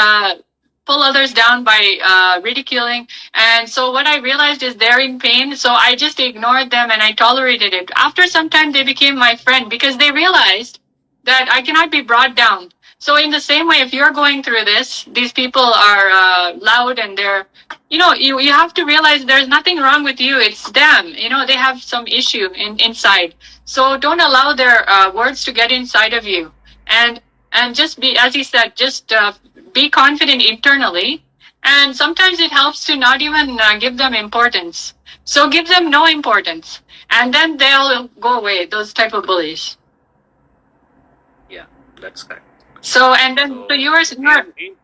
pull others down by ridiculing. And so what I realized is they're in pain, so I just ignored them and I tolerated it. After some time, they became my friend because they realized that I cannot be brought down. So in the same way, if you're going through this, these people are loud and they're, you have to realize there's nothing wrong with you. It's them. They have some issue inside. So don't allow their words to get inside of you. And just be, as he said, just be confident internally. And sometimes it helps to not even give them importance. So give them no importance. And then they'll go away, those type of bullies. Yeah, that's correct. So, and then yours,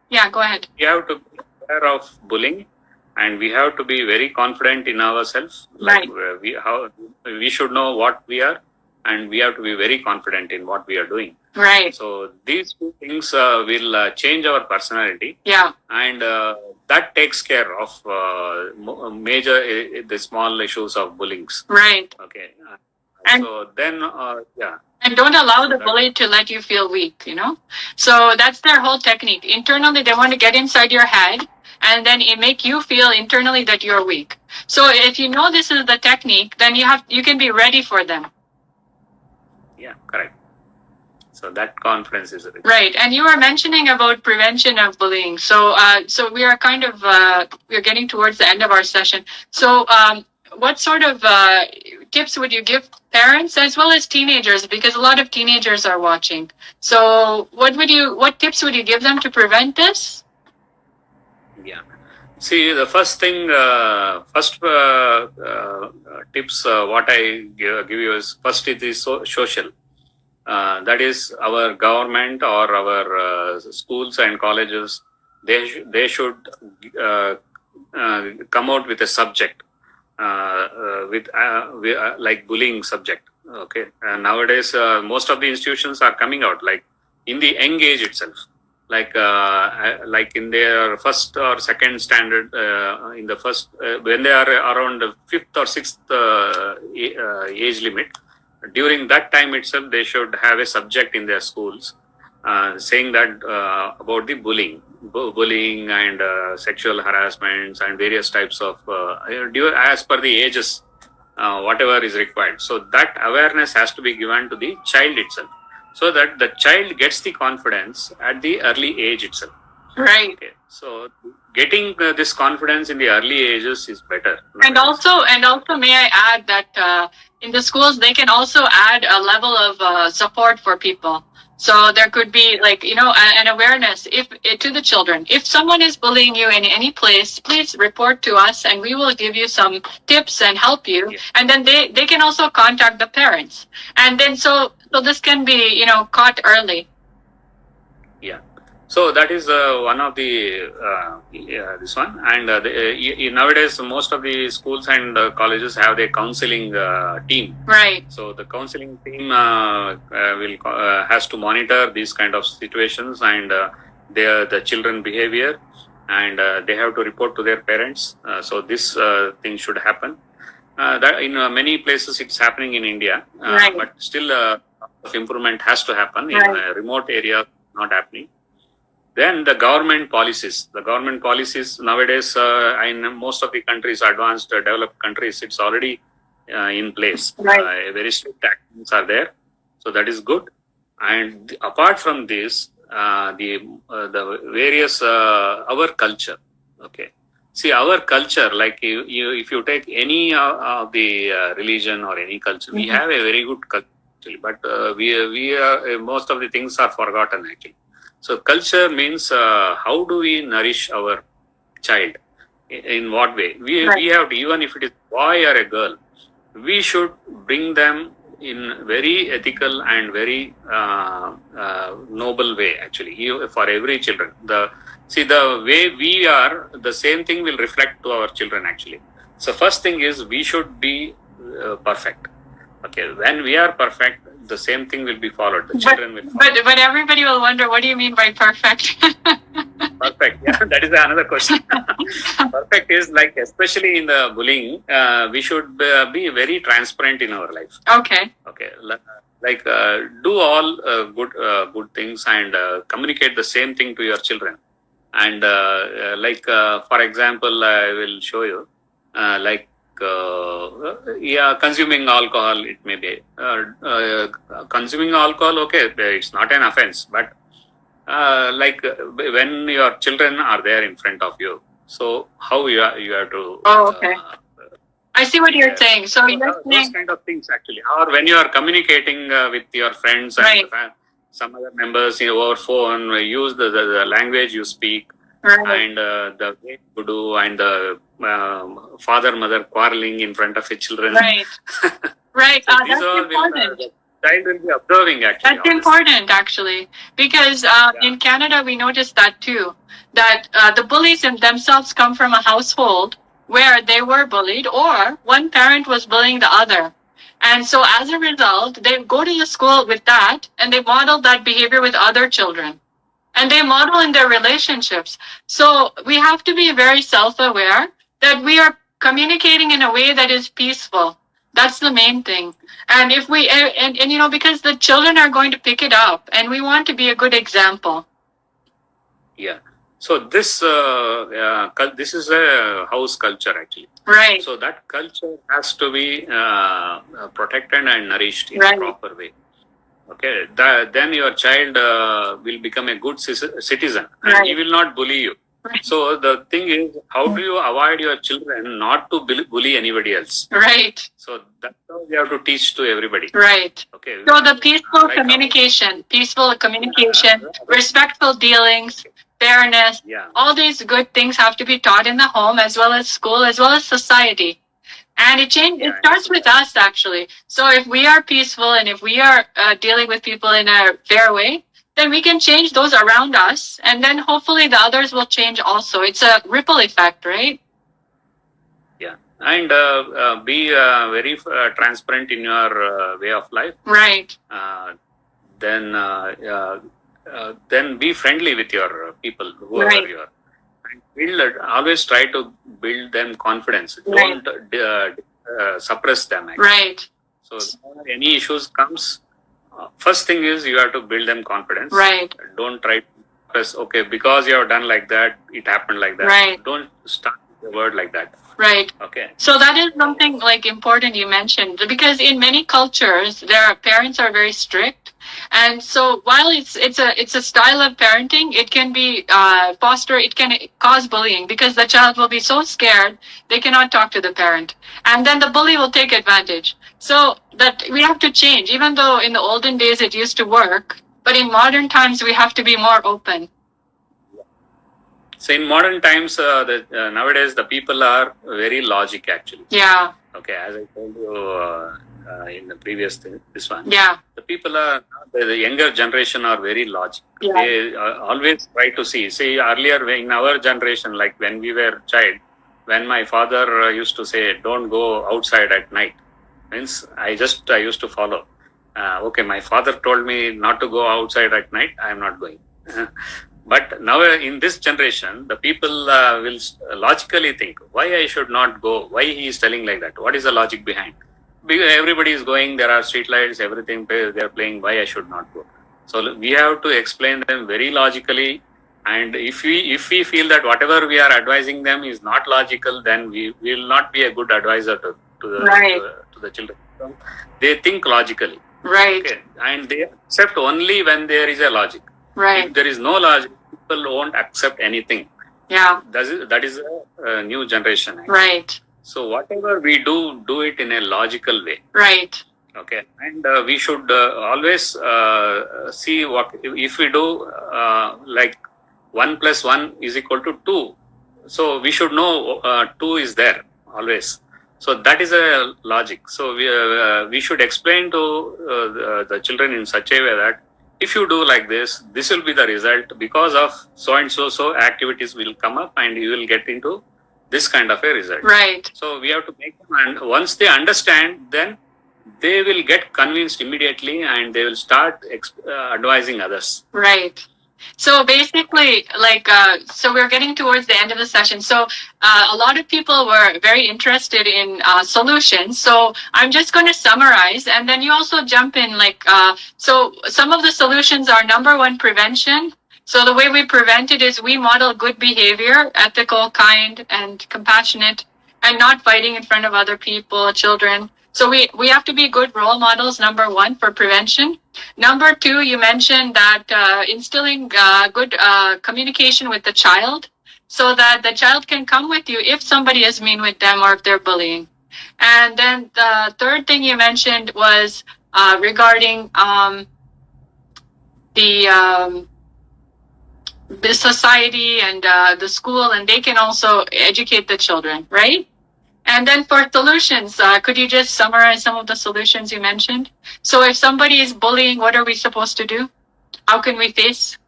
yeah, go ahead. We have to be aware of bullying, and we have to be very confident in ourselves. Right. We should know what we are, and we have to be very confident in what we are doing. Right. So these two things will change our personality. Yeah. And that takes care of the small issues of bullying. Right. Okay. And so then, And don't allow the bully to let you feel weak, So that's their whole technique. Internally, they want to get inside your head and then it make you feel internally that you're weak. So if you know this is the technique, then you can be ready for them. Yeah, correct. So that confidence is right. And you were mentioning about prevention of bullying. So we are kind of we're getting towards the end of our session. So what sort of tips would you give parents as well as teenagers? Because a lot of teenagers are watching. So what tips would you give them to prevent this? Yeah. See, the first thing, tips what I give you is, first it is social. That is our government or our schools and colleges they should come out with a subject like bullying subject. Okay, nowadays most of the institutions are coming out like in the young age itself, like in their first or second standard, in the first when they are around the fifth or sixth age limit. During that time itself, they should have a subject in their schools saying that about the bullying and sexual harassments and various types of as per the ages, whatever is required. So that awareness has to be given to the child itself, so that the child gets the confidence at the early age itself. Right. Okay. So getting this confidence in the early ages is better. And also, may I add that in the schools they can also add a level of support for people. So there could be an awareness to the children. If someone is bullying you in any place, please report to us, and we will give you some tips and help you. Yes. And then they can also contact the parents, and then so this can be caught early. Yeah. So that is one of the this one, and nowadays most of the schools and colleges have their counseling team. Right. So the counseling team has to monitor these kind of situations and the children behavior, and they have to report to their parents. So this thing should happen. That in many places it's happening in India, Right. but still improvement has to happen in remote areas. Not happening. Then the government policies. The government policies nowadays in most of the countries, advanced, developed countries, it's already in place. Right. Very strict actions are there, so that is good. And apart from this, the various our culture. Okay, see our culture. Like if you take any of the religion or any culture, we have a very good culture. Actually, but we are most of the things are forgotten actually. So culture means how do we nourish our child? In what way? We have to, even if it is a boy or a girl, we should bring them in very ethical and very noble way. Actually, for every children, the way we are, the same thing will reflect to our children. Actually, so first thing is we should be perfect. Okay, when we are perfect, the same thing will be followed. The children will follow. But everybody will wonder, what do you mean by perfect? Perfect. Yeah, that is another question. Perfect is like, especially in the bullying, we should be very transparent in our life. Okay. Okay. Like do all good things and communicate the same thing to your children. And for example, I will show you consuming alcohol, it may be consuming alcohol. Okay, it's not an offense, but when your children are there in front of you, so how you have to. Oh, okay. I see what you're saying. So those kind of things actually, or when you are communicating with your friends and some other members over phone, use the language you speak. Right. And the way you do, and the father mother quarreling in front of your children. Right. Right. So that's important. The child will be observing actually. That's important actually, because in Canada we noticed that too, that the bullies themselves come from a household where they were bullied, or one parent was bullying the other. And so as a result, they go to the school with that, and they model that behavior with other children. And they model in their relationships. So we have to be very self-aware that we are communicating in a way that is peaceful. That's the main thing. And if we, and because the children are going to pick it up, and we want to be a good example. Yeah. So this is a house culture actually. Right. So that culture has to be protected and nourished in a proper way. Okay, then your child will become a good citizen, and he will not bully you. Right. So the thing is, how do you avoid your children not to bully anybody else? Right. So that's how we have to teach to everybody. Right. Okay. So the peaceful communication, respectful dealings, fairness, all these good things have to be taught in the home, as well as school, as well as society. And it starts with us, actually. So if we are peaceful, and if we are dealing with people in a fair way, then we can change those around us, and then hopefully the others will change also. It's a ripple effect, right? Yeah, and be very transparent in your way of life. Right. Then be friendly with your people, whoever Right. you are. And always try to build them confidence. Right. Don't suppress them. Actually. Right. So any issues comes, first thing is you have to build them confidence. Right. Don't try to press, okay, because you have done like that, it happened like that. Right. Don't start the word like that. Right. Okay. So that is something like important you mentioned, because in many cultures their parents are very strict, and so while it's a style of parenting, it can be it can cause bullying, because the child will be so scared they cannot talk to the parent, and then the bully will take advantage. So that we have to change, even though in the olden days it used to work, but in modern times we have to be more open. So in modern times, nowadays the people are very logic actually. Yeah. Okay, as I told you in the previous this one. Yeah. The people are, the younger generation are very logic. Yeah. They always try to see. See, earlier in our generation, like when we were child, when my father used to say, "Don't go outside at night," means I used to follow. Okay, my father told me not to go outside at night. I am not going. But now in this generation, the people will logically think, why I should not go? Why he is telling like that? What is the logic behind? Because everybody is going, there are street lights, everything, they are playing, why I should not go? So we have to explain them very logically. And if we feel that whatever we are advising them is not logical, then we will not be a good advisor to the children. So they think logically. Right. Okay. And they accept only when there is a logic. Right. If there is no logic, people won't accept anything. Yeah. That is a new generation. Actually. Right. So whatever we do it in a logical way. Right. Okay. And we should always see what, if we do like 1 + 1 is equal to 2. So we should know 2 is there always. So that is a logic. So we should explain to the children in such a way that if you do like this will be the result, because of so and so activities will come up and you will get into this kind of a result. Right. So we have to make them, and once they understand, then they will get convinced immediately and they will start advising others. Right. So basically, so we're getting towards the end of the session. So a lot of people were very interested in solutions. So I'm just going to summarize, and then you also jump in. So some of the solutions are: number 1, prevention. So the way we prevent it is we model good behavior, ethical, kind, and compassionate, and not fighting in front of other people, children. So we have to be good role models, number 1, for prevention. Number 2, you mentioned that instilling good communication with the child, so that the child can come with you if somebody is mean with them or if they're bullying. And then the third thing you mentioned was regarding the society and the school, and they can also educate the children, right? And then for solutions, could you just summarize some of the solutions you mentioned? So if somebody is bullying, what are we supposed to do? How can we face?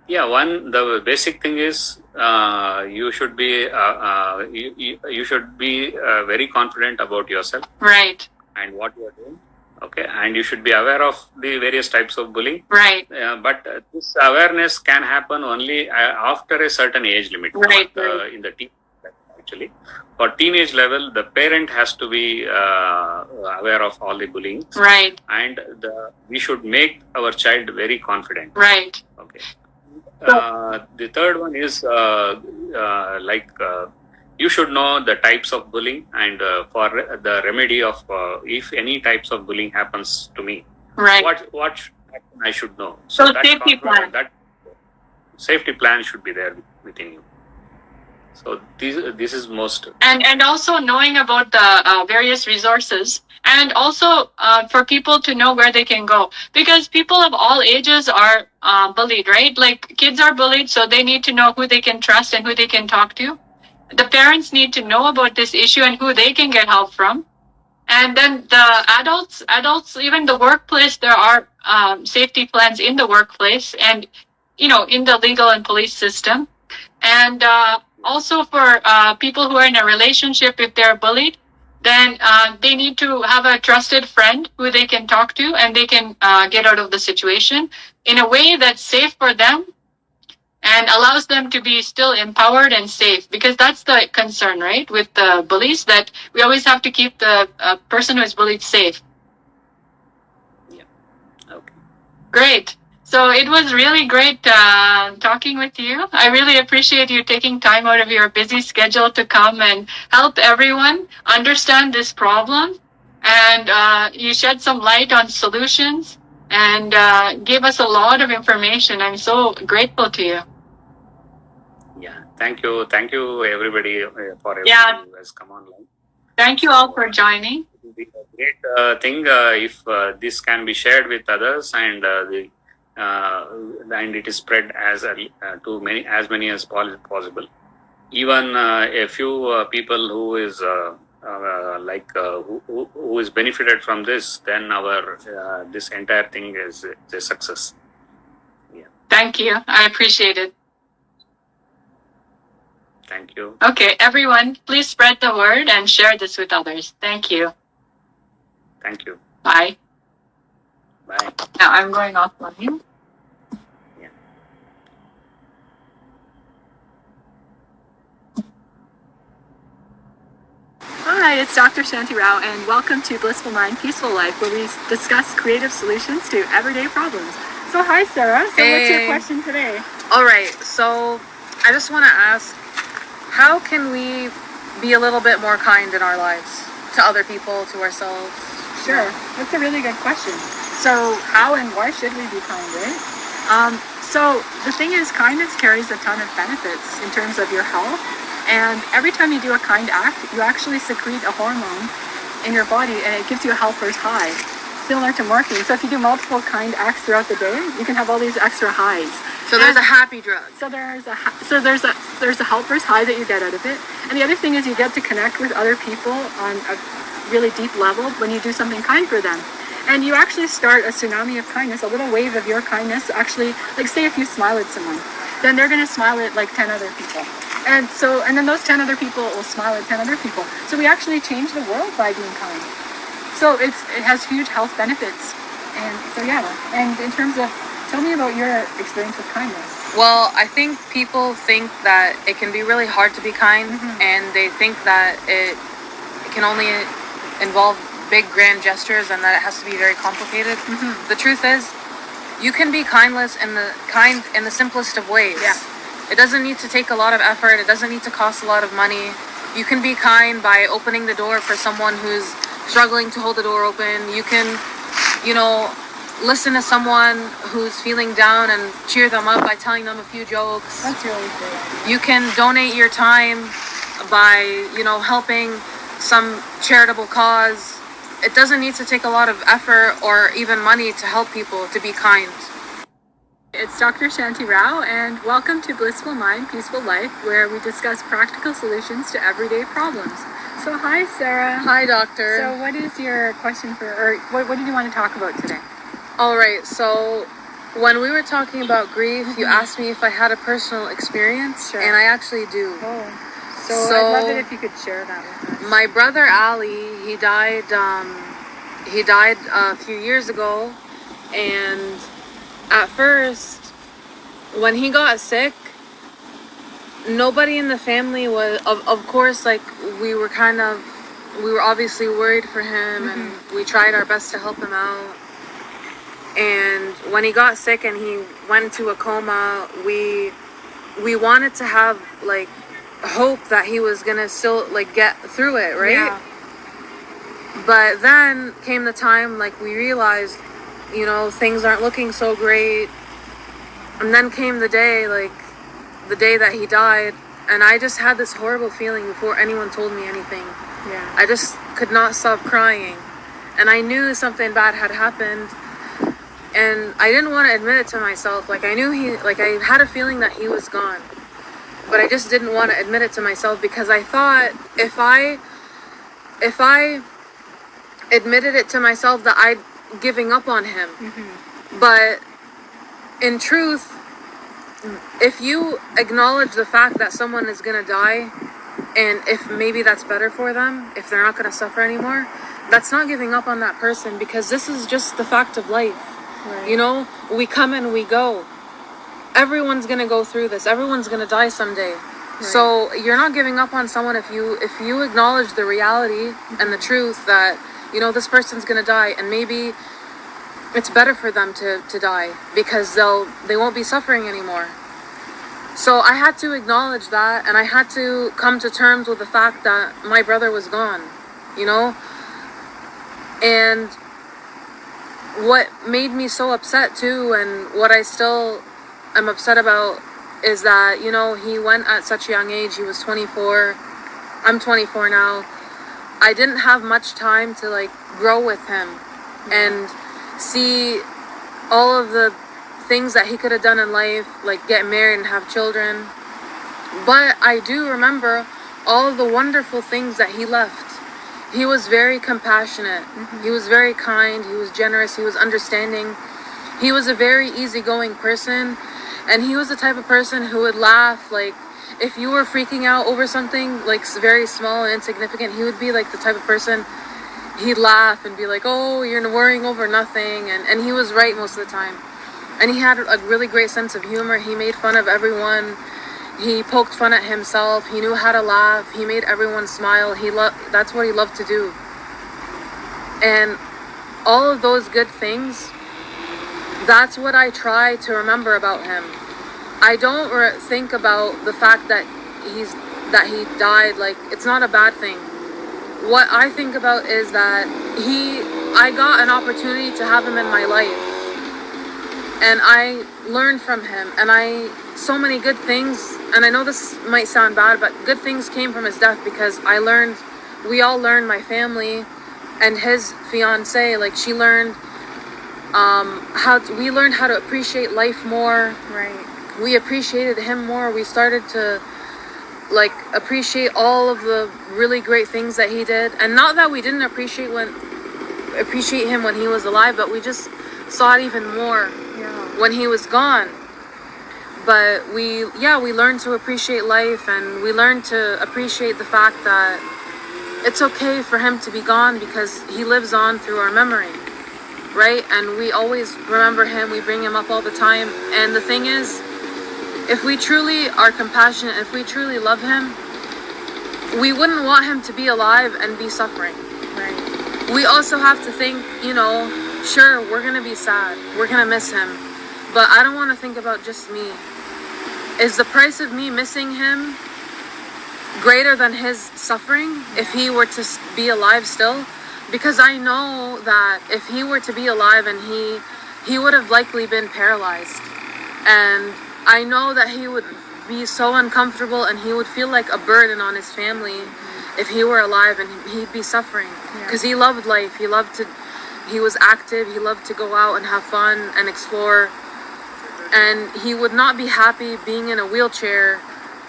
Yeah, the basic thing is you should be very confident about yourself. Right. And what you are doing. Okay, and you should be aware of the various types of bullying. Right. But this awareness can happen only after a certain age limit. Right. In the teen actually. For teenage level, the parent has to be aware of all the bullying. Right. And we should make our child very confident. Right. Okay. The third one is you should know the types of bullying, and for the remedy of if any types of bullying happens to me, right, what I should know. So safety plan. That safety plan should be there within you. So this is most. And also knowing about the various resources, and also for people to know where they can go, because people of all ages are bullied, right? Like kids are bullied, so they need to know who they can trust and who they can talk to. The parents need to know about this issue and who they can get help from. And then the adults, even the workplace, there are safety plans in the workplace and, in the legal and police system. And also for people who are in a relationship, if they're bullied, then they need to have a trusted friend who they can talk to and they can get out of the situation in a way that's safe for them and allows them to be still empowered and safe, because that's the concern, right, with the bullies, that we always have to keep the person who is bullied safe. Yeah. Okay. Great. So it was really great talking with you. I really appreciate you taking time out of your busy schedule to come and help everyone understand this problem. And you shed some light on solutions and gave us a lot of information. I'm so grateful to you. Yeah. Thank you everybody for everybody who has come online. Thank you all for joining. It will be a great thing if this can be shared with others and and it is spread to many as possible. Even a few people who is who is benefited from this, then our this entire thing is a success. Yeah. Thank you. I appreciate it. Thank you. Okay, everyone, please spread the word and share this with others. Thank you. Thank you. Bye. Bye. Now I'm going offline. Yeah. Hi, it's Dr. Shanti Rao, and welcome to Blissful Mind, Peaceful Life, where we discuss creative solutions to everyday problems. So hi, Sarah. So what's your question today? All right, so I just want to ask, how can we be a little bit more kind in our lives to other people, to ourselves? Sure, that's a really good question. So how and why should we be kind, right? So the thing is, kindness carries a ton of benefits in terms of your health. And every time you do a kind act, you actually secrete a hormone in your body and it gives you a helper's high, similar to morphine. So if you do multiple kind acts throughout the day, you can have all these extra highs. So there's a happy drug. So there's a helper's high that you get out of it. And the other thing is you get to connect with other people on a really deep level when you do something kind for them. And you actually start a tsunami of kindness, a little wave of your kindness. Actually, like say if you smile at someone, then they're going to smile at like 10 other people. And then those 10 other people will smile at 10 other people. So we actually change the world by being kind. So it has huge health benefits. And so yeah, and in terms of, tell me about your experience with kindness. Well, I think people think that it can be really hard to be kind, and they think that it can only involve big grand gestures and that it has to be very complicated. The truth is, you can be kindness in the simplest of ways. Yeah. It doesn't need to take a lot of effort. It doesn't need to cost a lot of money. You can be kind by opening the door for someone who's struggling to hold the door open. You can, listen to someone who's feeling down and cheer them up by telling them a few jokes. That's really good. You can donate your time by, helping some charitable cause. It doesn't need to take a lot of effort or even money to help people to be kind. It's Dr. Shanti Rao, and welcome to Blissful Mind, Peaceful Life, where we discuss practical solutions to everyday problems. So hi, Sarah. Hi, doctor. So what is your question or what did you want to talk about today? All right, so when we were talking about grief, you asked me if I had a personal experience, Sure. and I actually do. Oh, so I'd love it if you could share that with us. My brother Ali, he died a few years ago, and at first, when he got sick, nobody in the family was, of course, like, we were obviously worried for him, and we tried our best to help him out. And when he got sick and he went into a coma, we wanted to have, like, hope that he was gonna still, like, get through it, right? Yeah. But then came the time, like, we realized, things aren't looking so great. And then came the day that he died, and I just had this horrible feeling before anyone told me anything. Yeah. I just could not stop crying. And I knew something bad had happened, and I didn't want to admit it to myself. Like, I had a feeling that he was gone, but I just didn't want to admit it to myself, because I thought if I admitted it to myself that I'd giving up on him. But in truth, if you acknowledge the fact that someone is gonna die, and if maybe that's better for them, if they're not gonna suffer anymore, that's not giving up on that person, because this is just the fact of life. Right. You know, we come and we go. Everyone's gonna go through this. Everyone's gonna die someday. Right. So you're not giving up on someone if you acknowledge the reality and the truth that, you know, this person's gonna die, and maybe it's better for them to die, because they won't be suffering anymore. So I had to acknowledge that, and I had to come to terms with the fact that my brother was gone, you know? And what made me so upset too, and what I still am upset about, is that, you know, he went at such a young age. He was 24. I'm 24 now. I didn't have much time to like grow with him and see all of the things that he could have done in life, like get married and have children. But I do remember all of the wonderful things that he left. He was very compassionate. He was very kind. He was generous. He was understanding. He was a very easygoing person. And he was the type of person who would laugh. Like, if you were freaking out over something, like, very small and insignificant, he would be, like, the type of person, he'd laugh and be like, oh, you're worrying over nothing. And he was right most of the time. And he had a really great sense of humor. He made fun of everyone. He poked fun at himself. He knew how to laugh. He made everyone smile. That's what he loved to do. And all of those good things, that's what I try to remember about him. I don't think about the fact that he died. Like, it's not a bad thing. What I think about is that I got an opportunity to have him in my life. And I learned from him, and so many good things, and I know this might sound bad, but good things came from his death, because we all learned, my family and his fiance, like, she learned we learned how to appreciate life more. Right. We appreciated him more. We started to like appreciate all of the really great things that he did, and not that we didn't appreciate him when he was alive, but we just saw it even more when he was gone. But we learned to appreciate life, and we learned to appreciate the fact that it's okay for him to be gone, because he lives on through our memory, right? And we always remember him. We bring him up all the time. And the thing is, if we truly are compassionate, if we truly love him, we wouldn't want him to be alive and be suffering, right? We also have to think, you know, sure, we're gonna be sad, we're gonna miss him, but I don't want to think about just me. Is the price of me missing him greater than his suffering if he were to be alive still? Because I know that if he were to be alive, and he would have likely been paralyzed, and I know that he would be so uncomfortable, and he would feel like a burden on his family if he were alive, and he'd be suffering, because he loved life. He was active. He loved to go out and have fun and explore. And he would not be happy being in a wheelchair,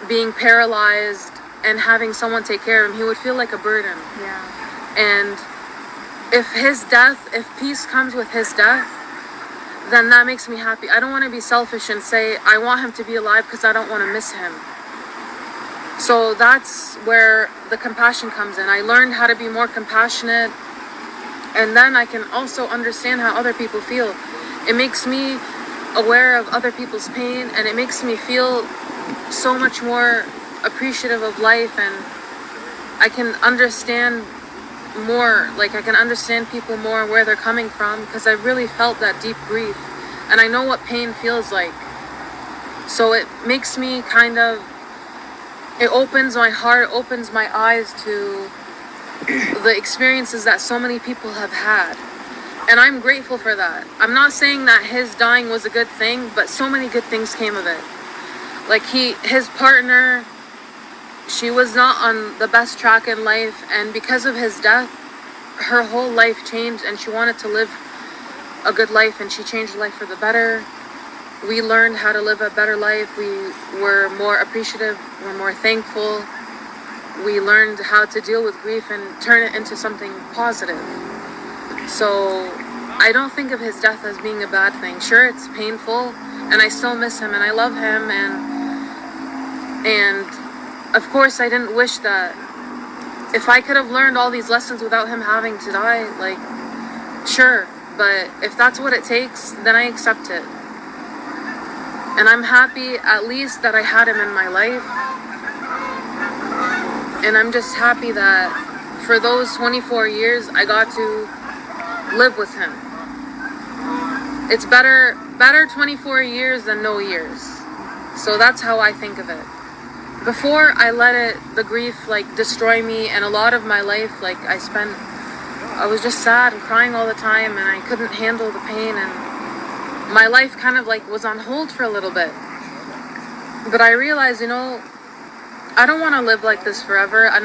being paralyzed, and having someone take care of him. He would feel like a burden. Yeah. And if peace comes with his death, then that makes me happy. I don't want to be selfish and say I want him to be alive because I don't want to miss him. So that's where the compassion comes in. I learned how to be more compassionate, and then I can also understand how other people feel. It makes me aware of other people's pain, and it makes me feel so much more appreciative of life, and I can understand more. Like, I can understand people more, where they're coming from, because I really felt that deep grief, and I know what pain feels like. So it makes me it opens my heart, opens my eyes to the experiences that so many people have had. And I'm grateful for that. I'm not saying that his dying was a good thing, but so many good things came of it. Like, his partner, she was not on the best track in life, and because of his death, her whole life changed, and she wanted to live a good life, and she changed life for the better. We learned how to live a better life. We were more appreciative, we're more thankful. We learned how to deal with grief and turn it into something positive. So I don't think of his death as being a bad thing. Sure, it's painful, and I still miss him, and I love him, and of course I didn't wish that. If I could have learned all these lessons without him having to die, like, sure, but if that's what it takes, then I accept it. And I'm happy at least that I had him in my life. And I'm just happy that for those 24 years I got to live with him. It's better 24 years than no years. So that's how I think of it. Before I let the grief like destroy me, and a lot of my life, like I was just sad and crying all the time, and I couldn't handle the pain, and my life kind of like was on hold for a little bit. But I realized, I don't want to live like this forever, and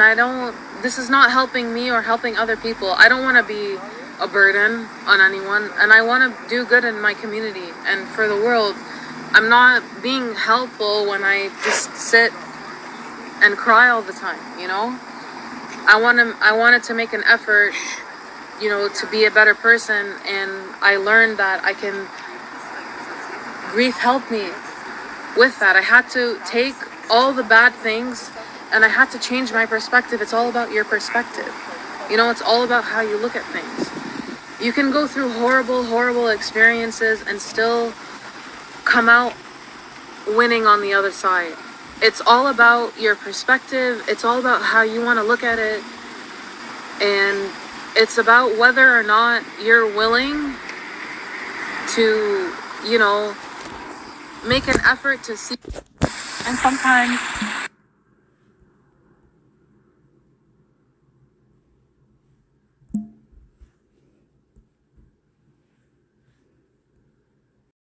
this is not helping me or helping other people. I don't want to be a burden on anyone, and I want to do good in my community and for the world. I'm not being helpful when I just sit and cry all the time, I wanted to make an effort, to be a better person, and I learned that grief helped me with that. I had to take all the bad things and I had to change my perspective. It's all about your perspective. It's all about how you look at things. You can go through horrible, horrible experiences and still come out winning on the other side. It's all about your perspective. It's all about how you want to look at it. And it's about whether or not you're willing to, make an effort to see. And sometimes